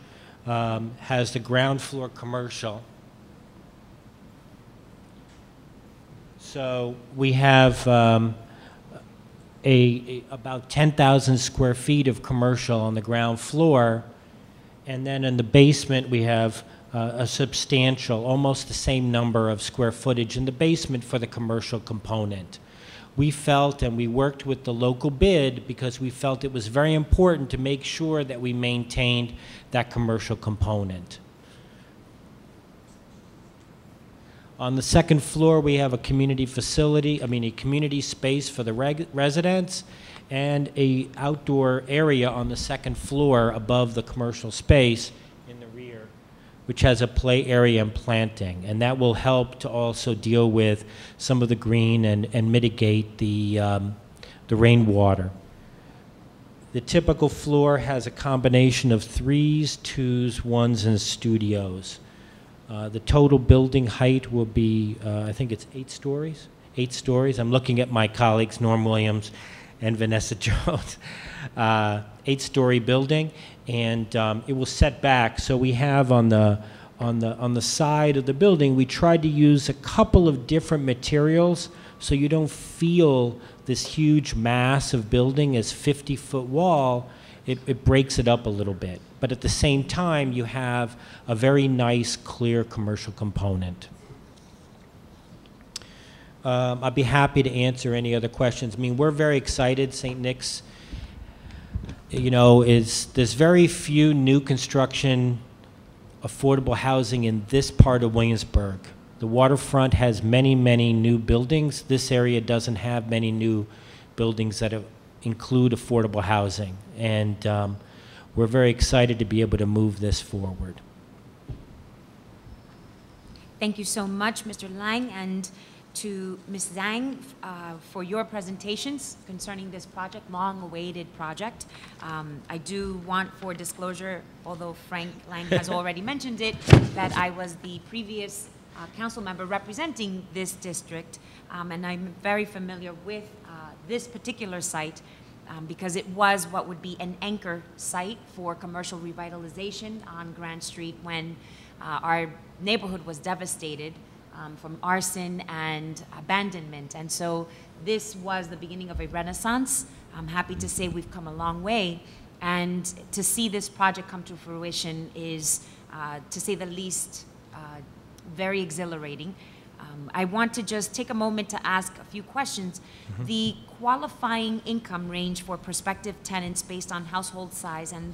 has the ground floor commercial. So we have about 10,000 square feet of commercial on the ground floor, and then in the basement we have a substantial, almost the same number of square footage in the basement for the commercial component. We felt, and we worked with the local bid because we felt it was very important to make sure that we maintained that commercial component. On the second floor, we have a community facility, a community space for the residents, and a outdoor area on the second floor above the commercial space in the rear, which has a play area and planting, and that will help to also deal with some of the green and mitigate the rainwater. The typical floor has a combination of 3s, 2s, 1s, and studios. The total building height will be, I think it's 8 stories? 8 stories. I'm looking at my colleagues, Norm Williams and Vanessa Jones. 8-story building, and it will set back. So we have on the side of the building, we tried to use a couple of different materials so you don't feel this huge mass of building as 50-foot wall. It breaks it up a little bit. But at the same time, you have a very nice, clear commercial component. I'd be happy to answer any other questions. We're very excited. St. Nick's, there's very few new construction affordable housing in this part of Williamsburg. The waterfront has many, many new buildings. This area doesn't have many new buildings that include affordable housing. And we're very excited to be able to move this forward. Thank you so much, Mr. Lang, and to Ms. Zhang for your presentations concerning this project, long-awaited project. I do want, for disclosure, although Frank Lang has already mentioned it, that I was the previous council member representing this district, and I'm very familiar with this particular site because it was what would be an anchor site for commercial revitalization on Grand Street when our neighborhood was devastated from arson and abandonment. And so this was the beginning of a renaissance. I'm happy to say we've come a long way. And to see this project come to fruition is, to say the least, very exhilarating. I want to just take a moment to ask a few questions. Mm-hmm. The qualifying income range for prospective tenants based on household size, and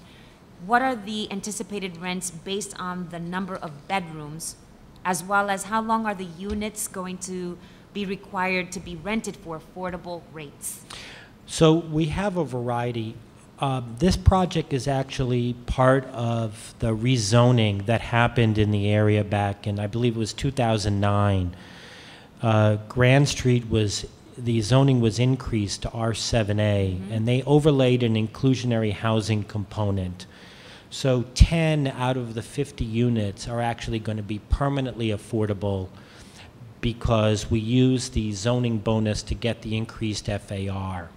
what are the anticipated rents based on the number of bedrooms as well as how long are the units going to be required to be rented for affordable rates? So we have a variety. This project is actually part of the rezoning that happened in the area back in, I believe it was 2009. Grand Street the zoning was increased to R7A, and they overlaid an inclusionary housing component. So 10 out of the 50 units are actually going to be permanently affordable because we use the zoning bonus to get the increased FAR.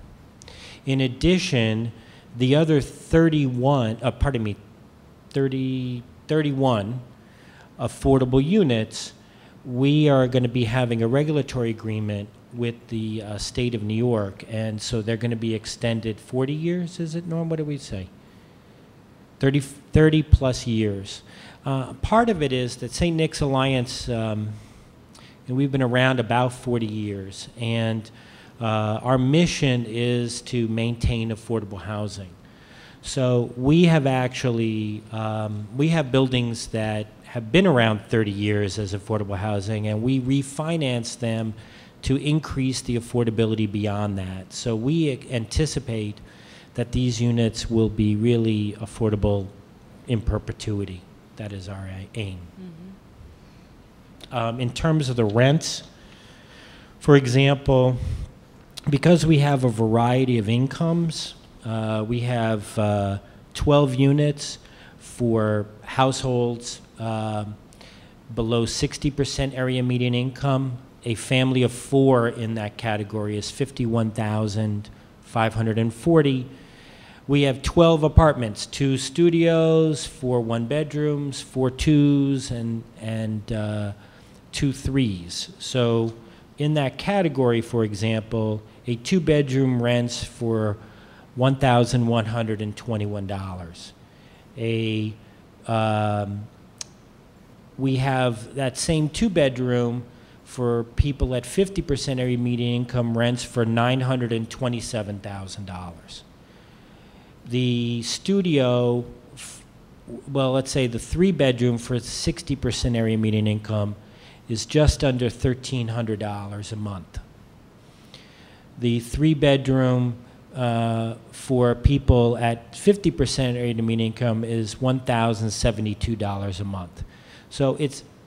In addition, the other 31 affordable units, we are going to be having a regulatory agreement with the state of New York, and so they're going to be extended 40 years, is it, Norm? What do we say? 30 plus years. Part of it is that St. Nick's Alliance, we've been around about 40 years, and our mission is to maintain affordable housing. So we have actually, we have buildings that have been around 30 years as affordable housing, and we refinance them to increase the affordability beyond that. So we anticipate that these units will be really affordable in perpetuity. That is our aim. In terms of the rents, for example, because we have a variety of incomes, we have 12 units for households below 60% area median income. A family of 4 in that category is 51,540. We have 12 apartments, 2 studios, 4 one-bedrooms, 4 twos, and 2 threes. So in that category, for example, a 2-bedroom rents for $1,121. We have that same 2-bedroom for people at 50% area median income rents for $927,000. The studio, well, let's say the 3-bedroom for 60% area median income is just under $1,300 a month. The 3-bedroom for people at 50% area median income is $1,072 a month. So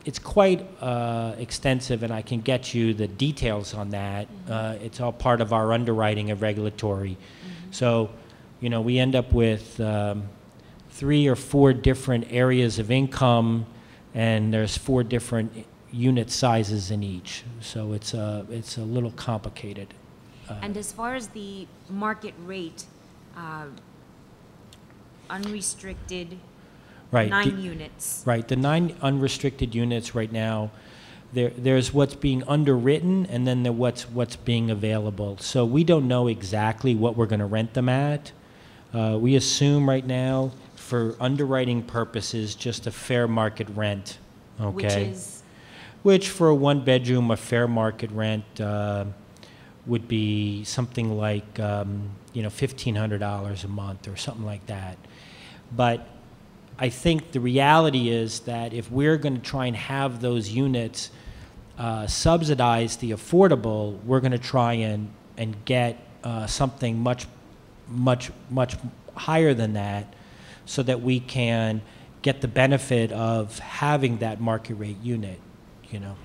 it's quite extensive, and I can get you the details on that. It's all part of our underwriting and regulatory. So, you know, we end up with 3 or 4 different areas of income, and there's 4 different unit sizes in each. So it's a little complicated. And as far as the market rate, unrestricted, right, 9 units. Right, the 9 unrestricted units right now, there's what's being underwritten, and then what's being available. So we don't know exactly what we're going to rent them at. We assume right now, for underwriting purposes, just a fair market rent. Okay. Which is? Which for a 1-bedroom, a fair market rent would be something like $1,500 a month or something like that. But I think the reality is that if we're going to try and have those units subsidize the affordable, we're going to try and get something much higher than that, so that we can get the benefit of having that market rate unit, you know.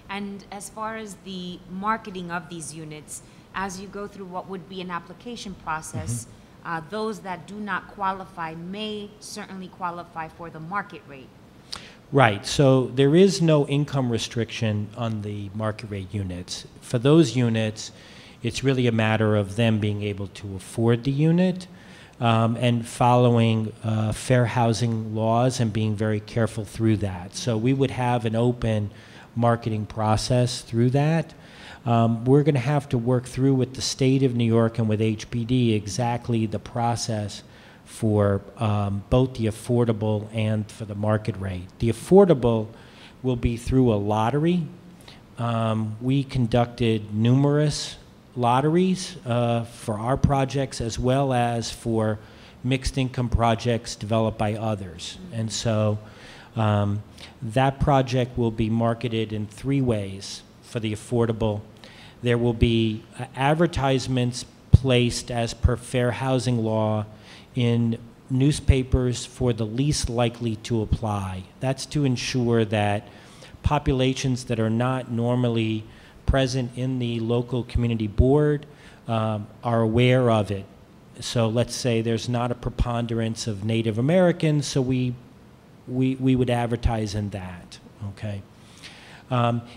And as far as the marketing of these units, as you go through what would be an application process, those that do not qualify may certainly qualify for the market rate. Right, so there is no income restriction on the market rate units. For those units, it's really a matter of them being able to afford the unit and following fair housing laws and being very careful through that. So we would have an open marketing process through that. We're going to have to work through with the state of New York and with HPD exactly the process for both the affordable and for the market rate. The affordable will be through a lottery. We conducted numerous lotteries for our projects, as well as for mixed income projects developed by others. And so That project will be marketed in 3 ways for the affordable. There will be advertisements placed as per fair housing law in newspapers for the least likely to apply. That's to ensure that populations that are not normally present in the local community board are aware of it. So let's say there's not a preponderance of Native Americans, so we would advertise in that, okay?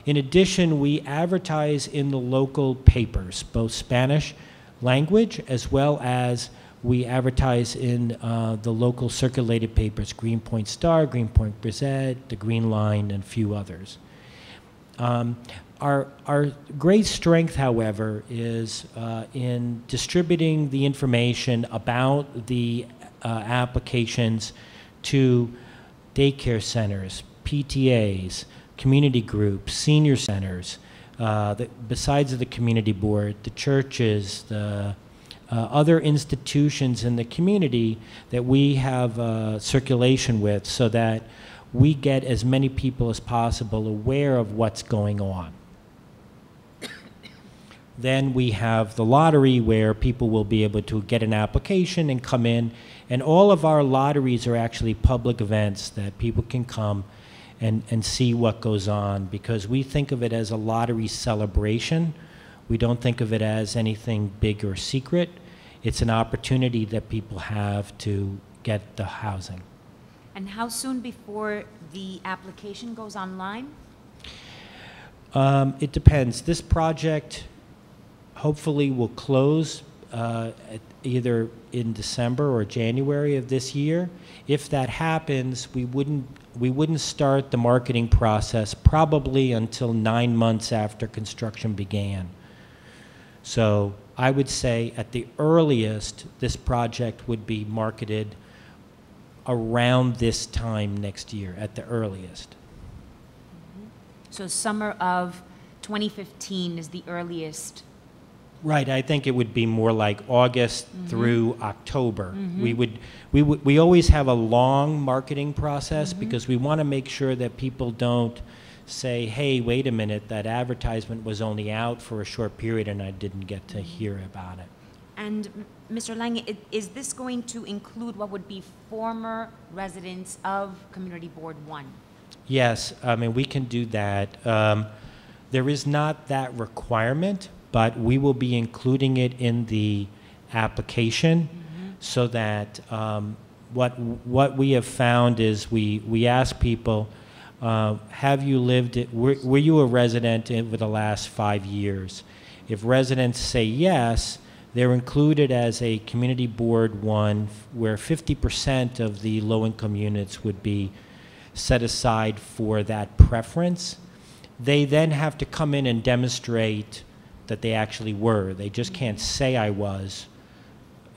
In addition, we advertise in the local papers, both Spanish language as well as we advertise in the local circulated papers, Greenpoint Star, Greenpoint Gazette, the Green Line, and a few others. Our great strength, however, is in distributing the information about the applications to daycare centers, PTAs, community groups, senior centers, besides the community board, the churches, the other institutions in the community that we have circulation with, so that we get as many people as possible aware of what's going on. Then we have the lottery, where people will be able to get an application and come in, and all of our lotteries are actually public events that people can come and see what goes on, because we think of it as a lottery celebration. We don't think of it as anything big or secret. It's an opportunity that people have to get the housing. And how soon before the application goes online? It depends. This project hopefully will close either in December or January of this year. If that happens, we wouldn't start the marketing process probably until 9 months after construction began. So I would say at the earliest, this project would be marketed around this time next year, at the earliest. So summer of 2015 is the earliest. Right, I think it would be more like August through October. We always have a long marketing process because we want to make sure that people don't say, hey, wait a minute, that advertisement was only out for a short period and I didn't get to hear about it. And Mr. Lange, is this going to include what would be former residents of Community Board 1? Yes, I mean, we can do that. There is not that requirement, but we will be including it in the application so that what we have found is we ask people, have you lived, were you a resident over the last 5 years? If residents say yes, they're included as a Community Board 1, where 50% of the low-income units would be set aside for that preference. They then have to come in and demonstrate that they actually were. They just can't say I was.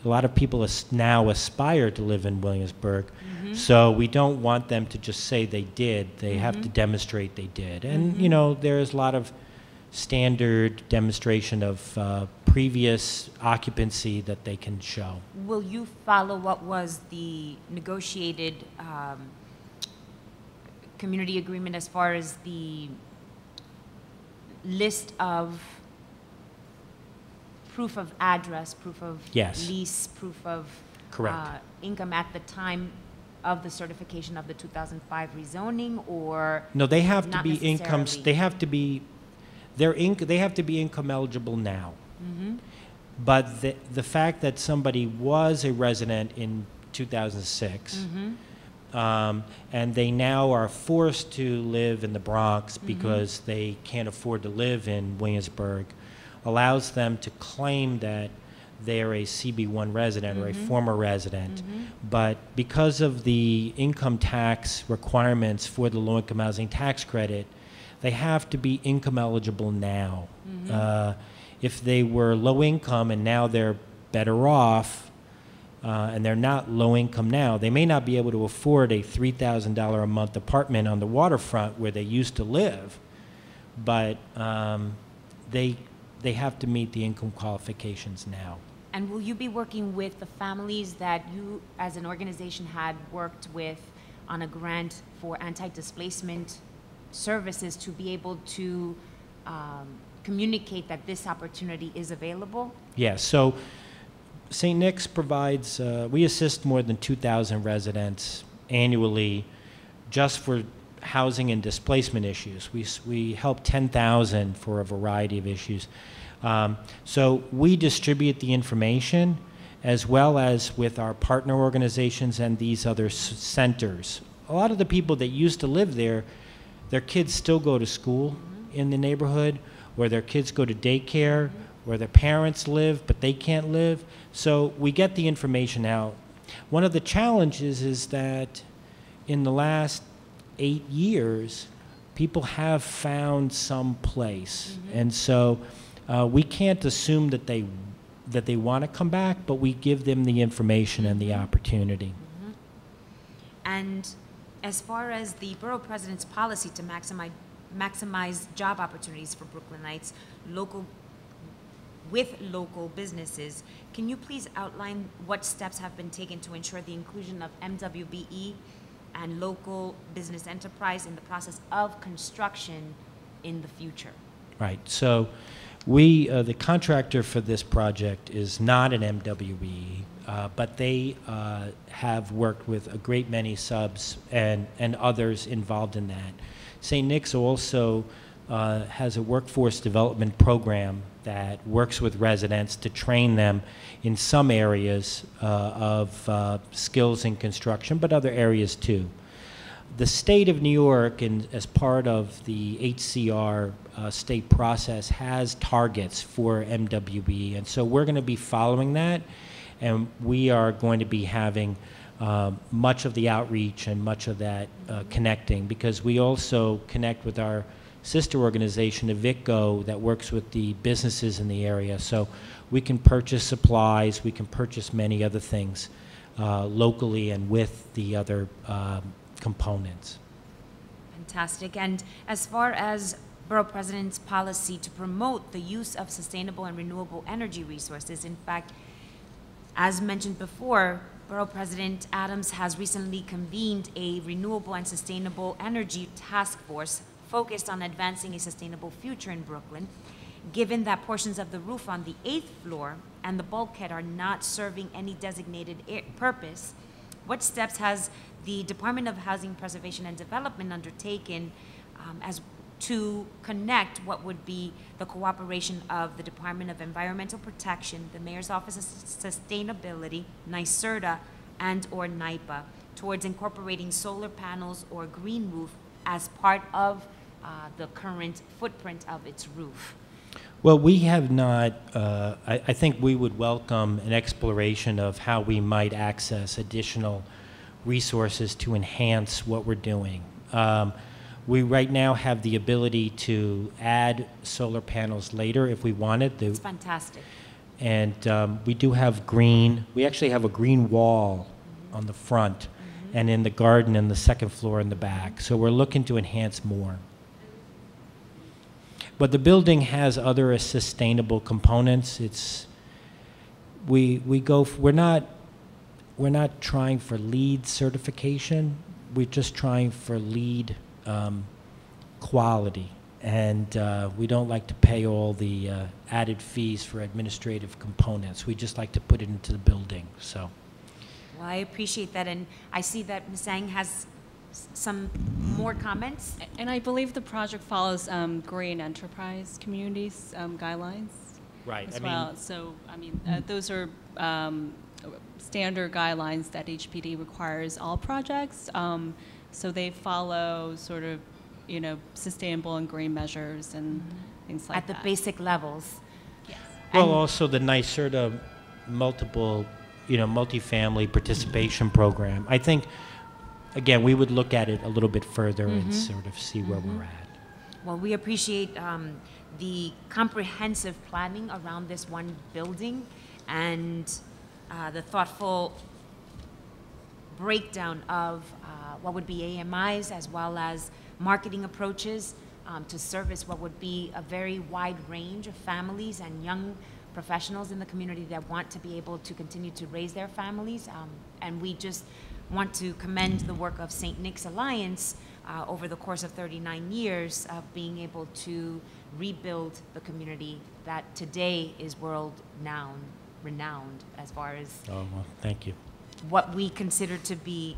A lot of people now aspire to live in Williamsburg, so we don't want them to just say they did. They have to demonstrate they did. And you know, there's a lot of standard demonstration of previous occupancy that they can show. Will you follow what was the negotiated community agreement as far as the list of proof of address, proof of lease, proof of income at the time of the certification of the 2005 rezoning, or no? They have to be incomes. They have to be they have to be income eligible now. But the fact that somebody was a resident in 2006 and they now are forced to live in the Bronx because they can't afford to live in Williamsburg allows them to claim that they're a CB1 resident or a former resident. But because of the income tax requirements for the low-income housing tax credit, they have to be income eligible now. If they were low income and now they're better off, and they're not low income now, they may not be able to afford a $3,000 a month apartment on the waterfront where they used to live, but they have to meet the income qualifications now. And will you be working with the families that you, as an organization, had worked with on a grant for anti-displacement services to be able to communicate that this opportunity is available? Yeah, so St. Nick's provides, we assist more than 2,000 residents annually just for housing and displacement issues. We help 10,000 for a variety of issues. So we distribute the information as well as with our partner organizations and these other centers. A lot of the people that used to live there, their kids still go to school in the neighborhood, or their kids go to daycare, where their parents live, but they can't live. So we get the information out. One of the challenges is that in the last 8 years, people have found some place. And so we can't assume that they want to come back, but we give them the information and the opportunity. And as far as the Borough President's policy to maximize job opportunities for Brooklynites, with local businesses, can you please outline what steps have been taken to ensure the inclusion of MWBE and local business enterprise in the process of construction in the future? Right. So we, the contractor for this project is not an MWBE, but they have worked with a great many subs and others involved in that. St. Nick's also has a workforce development program that works with residents to train them in some areas of skills in construction, but other areas too. The state of New York, as part of the HCR state process, has targets for MWBE, and so we're going to be following that, and we are going to be having much of the outreach and much of that connecting, because we also connect with our sister organization, Avitco, that works with the businesses in the area. So we can purchase supplies, we can purchase many other things locally and with the other components. Fantastic. And as far as Borough President's policy to promote the use of sustainable and renewable energy resources, in fact, as mentioned before, Borough President Adams has recently convened a renewable and sustainable energy task force focused on advancing a sustainable future in Brooklyn. Given that portions of the roof on the 8th floor and the bulkhead are not serving any designated purpose, what steps has the Department of Housing Preservation and Development undertaken as to connect what would be the cooperation of the Department of Environmental Protection, the Mayor's Office of Sustainability, NYSERDA, and/or NYPA towards incorporating solar panels or green roof as part of the current footprint of its roof? Well, we have not, I think we would welcome an exploration of how we might access additional resources to enhance what we're doing. We right now have the ability to add solar panels later if we wanted. That's fantastic. And we do have green, we actually have a green wall on the front and in the garden and the second floor in the back. So we're looking to enhance more. But the building has other sustainable components. It's, we're not trying for LEED certification. We're just trying for LEED quality. And we don't like to pay all the added fees for administrative components. We just like to put it into the building, so. Well, I appreciate that, and I see that Ms. Zhang has some more comments. And I believe the project follows green enterprise communities guidelines. Right. As well. So, I mean, those are standard guidelines that HPD requires all projects. So they follow sort of, you know, sustainable and green measures and things like that. At the basic levels. Yes. Well, also the NYSERDA multifamily participation program. I think, again, we would look at it a little bit further and sort of see where we're at. Well, we appreciate the comprehensive planning around this one building and the thoughtful breakdown of what would be AMIs as well as marketing approaches to service what would be a very wide range of families and young professionals in the community that want to be able to continue to raise their families. And we just want to commend the work of St. Nick's Alliance over the course of 39 years of being able to rebuild the community that today is renowned as far as Oh, well, thank you. what we consider to be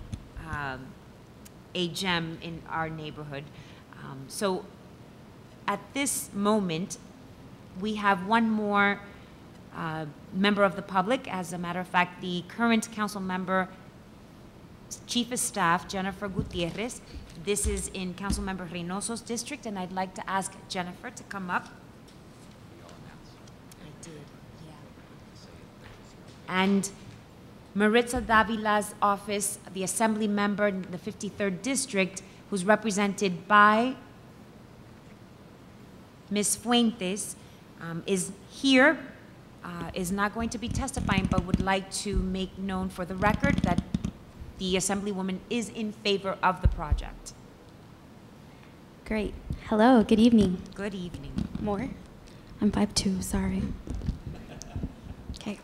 a gem in our neighborhood. So at this moment, we have one more member of the public. As a matter of fact, the current council member, Chief of Staff, Jennifer Gutierrez. This is in Councilmember Reynoso's district, and I'd like to ask Jennifer to come up. I did, yeah. And Maritza Davila's office, the assembly member in the 53rd district, who's represented by Ms. Fuentes, is here, is not going to be testifying, but would like to make known for the record that the Assemblywoman is in favor of the project. Great. Hello, good evening. Good evening. More? I'm 5'2", sorry. Okay.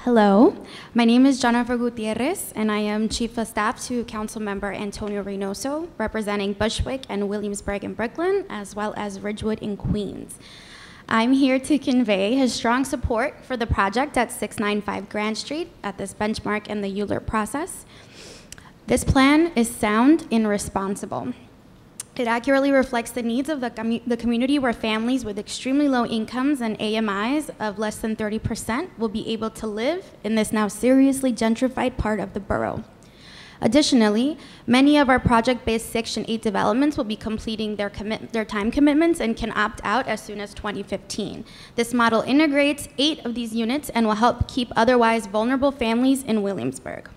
Hello, my name is Jennifer Gutierrez, and I am Chief of Staff to Councilmember Antonio Reynoso, representing Bushwick and Williamsburg in Brooklyn, as well as Ridgewood in Queens. I'm here to convey his strong support for the project at 695 Grand Street at this benchmark in the ULURP process. This plan is sound and responsible. It accurately reflects the needs of the community, where families with extremely low incomes and AMIs of less than 30% will be able to live in this now seriously gentrified part of the borough. Additionally, many of our project-based Section 8 developments will be completing their time commitments and can opt out as soon as 2015. This model integrates 8 of these units and will help keep otherwise vulnerable families in Williamsburg.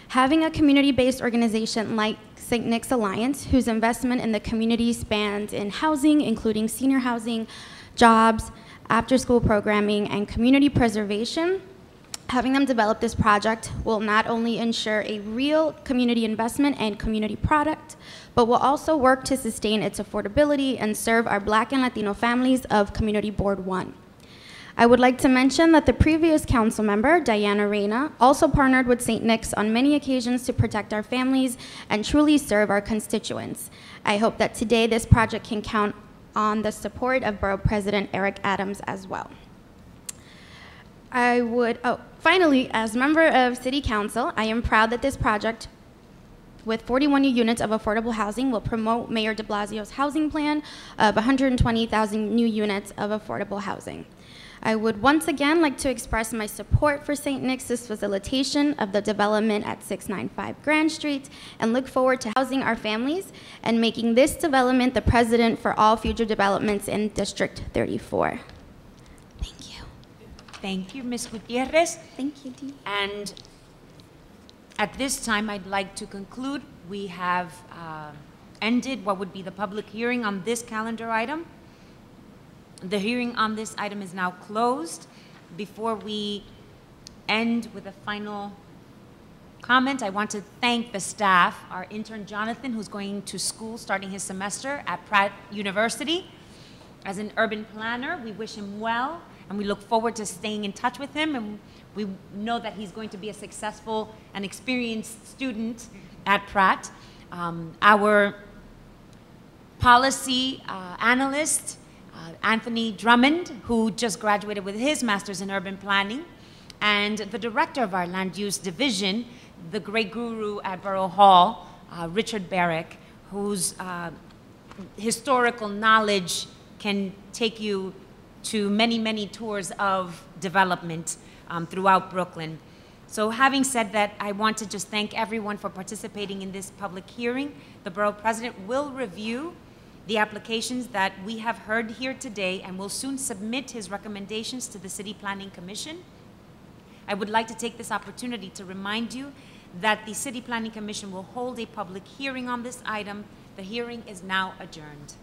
Having a community-based organization like St. Nick's Alliance, whose investment in the community spans in housing, including senior housing, jobs, after-school programming, and community preservation, having them develop this project will not only ensure a real community investment and community product, but will also work to sustain its affordability and serve our Black and Latino families of Community Board 1. I would like to mention that the previous council member, Diane M, also partnered with St. Nick's on many occasions to protect our families and truly serve our constituents. I hope that today this project can count on the support of Borough President Eric Adams as well. Finally, as member of City Council, I am proud that this project, with 41 new units of affordable housing, will promote Mayor de Blasio's housing plan of 120,000 new units of affordable housing. I would once again like to express my support for St. Nick's facilitation of the development at 695 Grand Street, and look forward to housing our families and making this development the precedent for all future developments in District 34. Thank you, Ms. Gutierrez. Thank you, Dee. And at this time, I'd like to conclude. We have ended what would be the public hearing on this calendar item. The hearing on this item is now closed. Before we end with a final comment, I want to thank the staff, our intern Jonathan, who's going to school starting his semester at Pratt University as an urban planner. We wish him well, and we look forward to staying in touch with him, and we know that he's going to be a successful and experienced student at Pratt. Our policy analyst, Anthony Drummond, who just graduated with his master's in urban planning, and the director of our land use division, the great guru at Borough Hall, Richard Barrick, whose historical knowledge can take you to many, many tours of development throughout Brooklyn. So having said that, I want to just thank everyone for participating in this public hearing. The Borough President will review the applications that we have heard here today and will soon submit his recommendations to the City Planning Commission. I would like to take this opportunity to remind you that the City Planning Commission will hold a public hearing on this item. The hearing is now adjourned.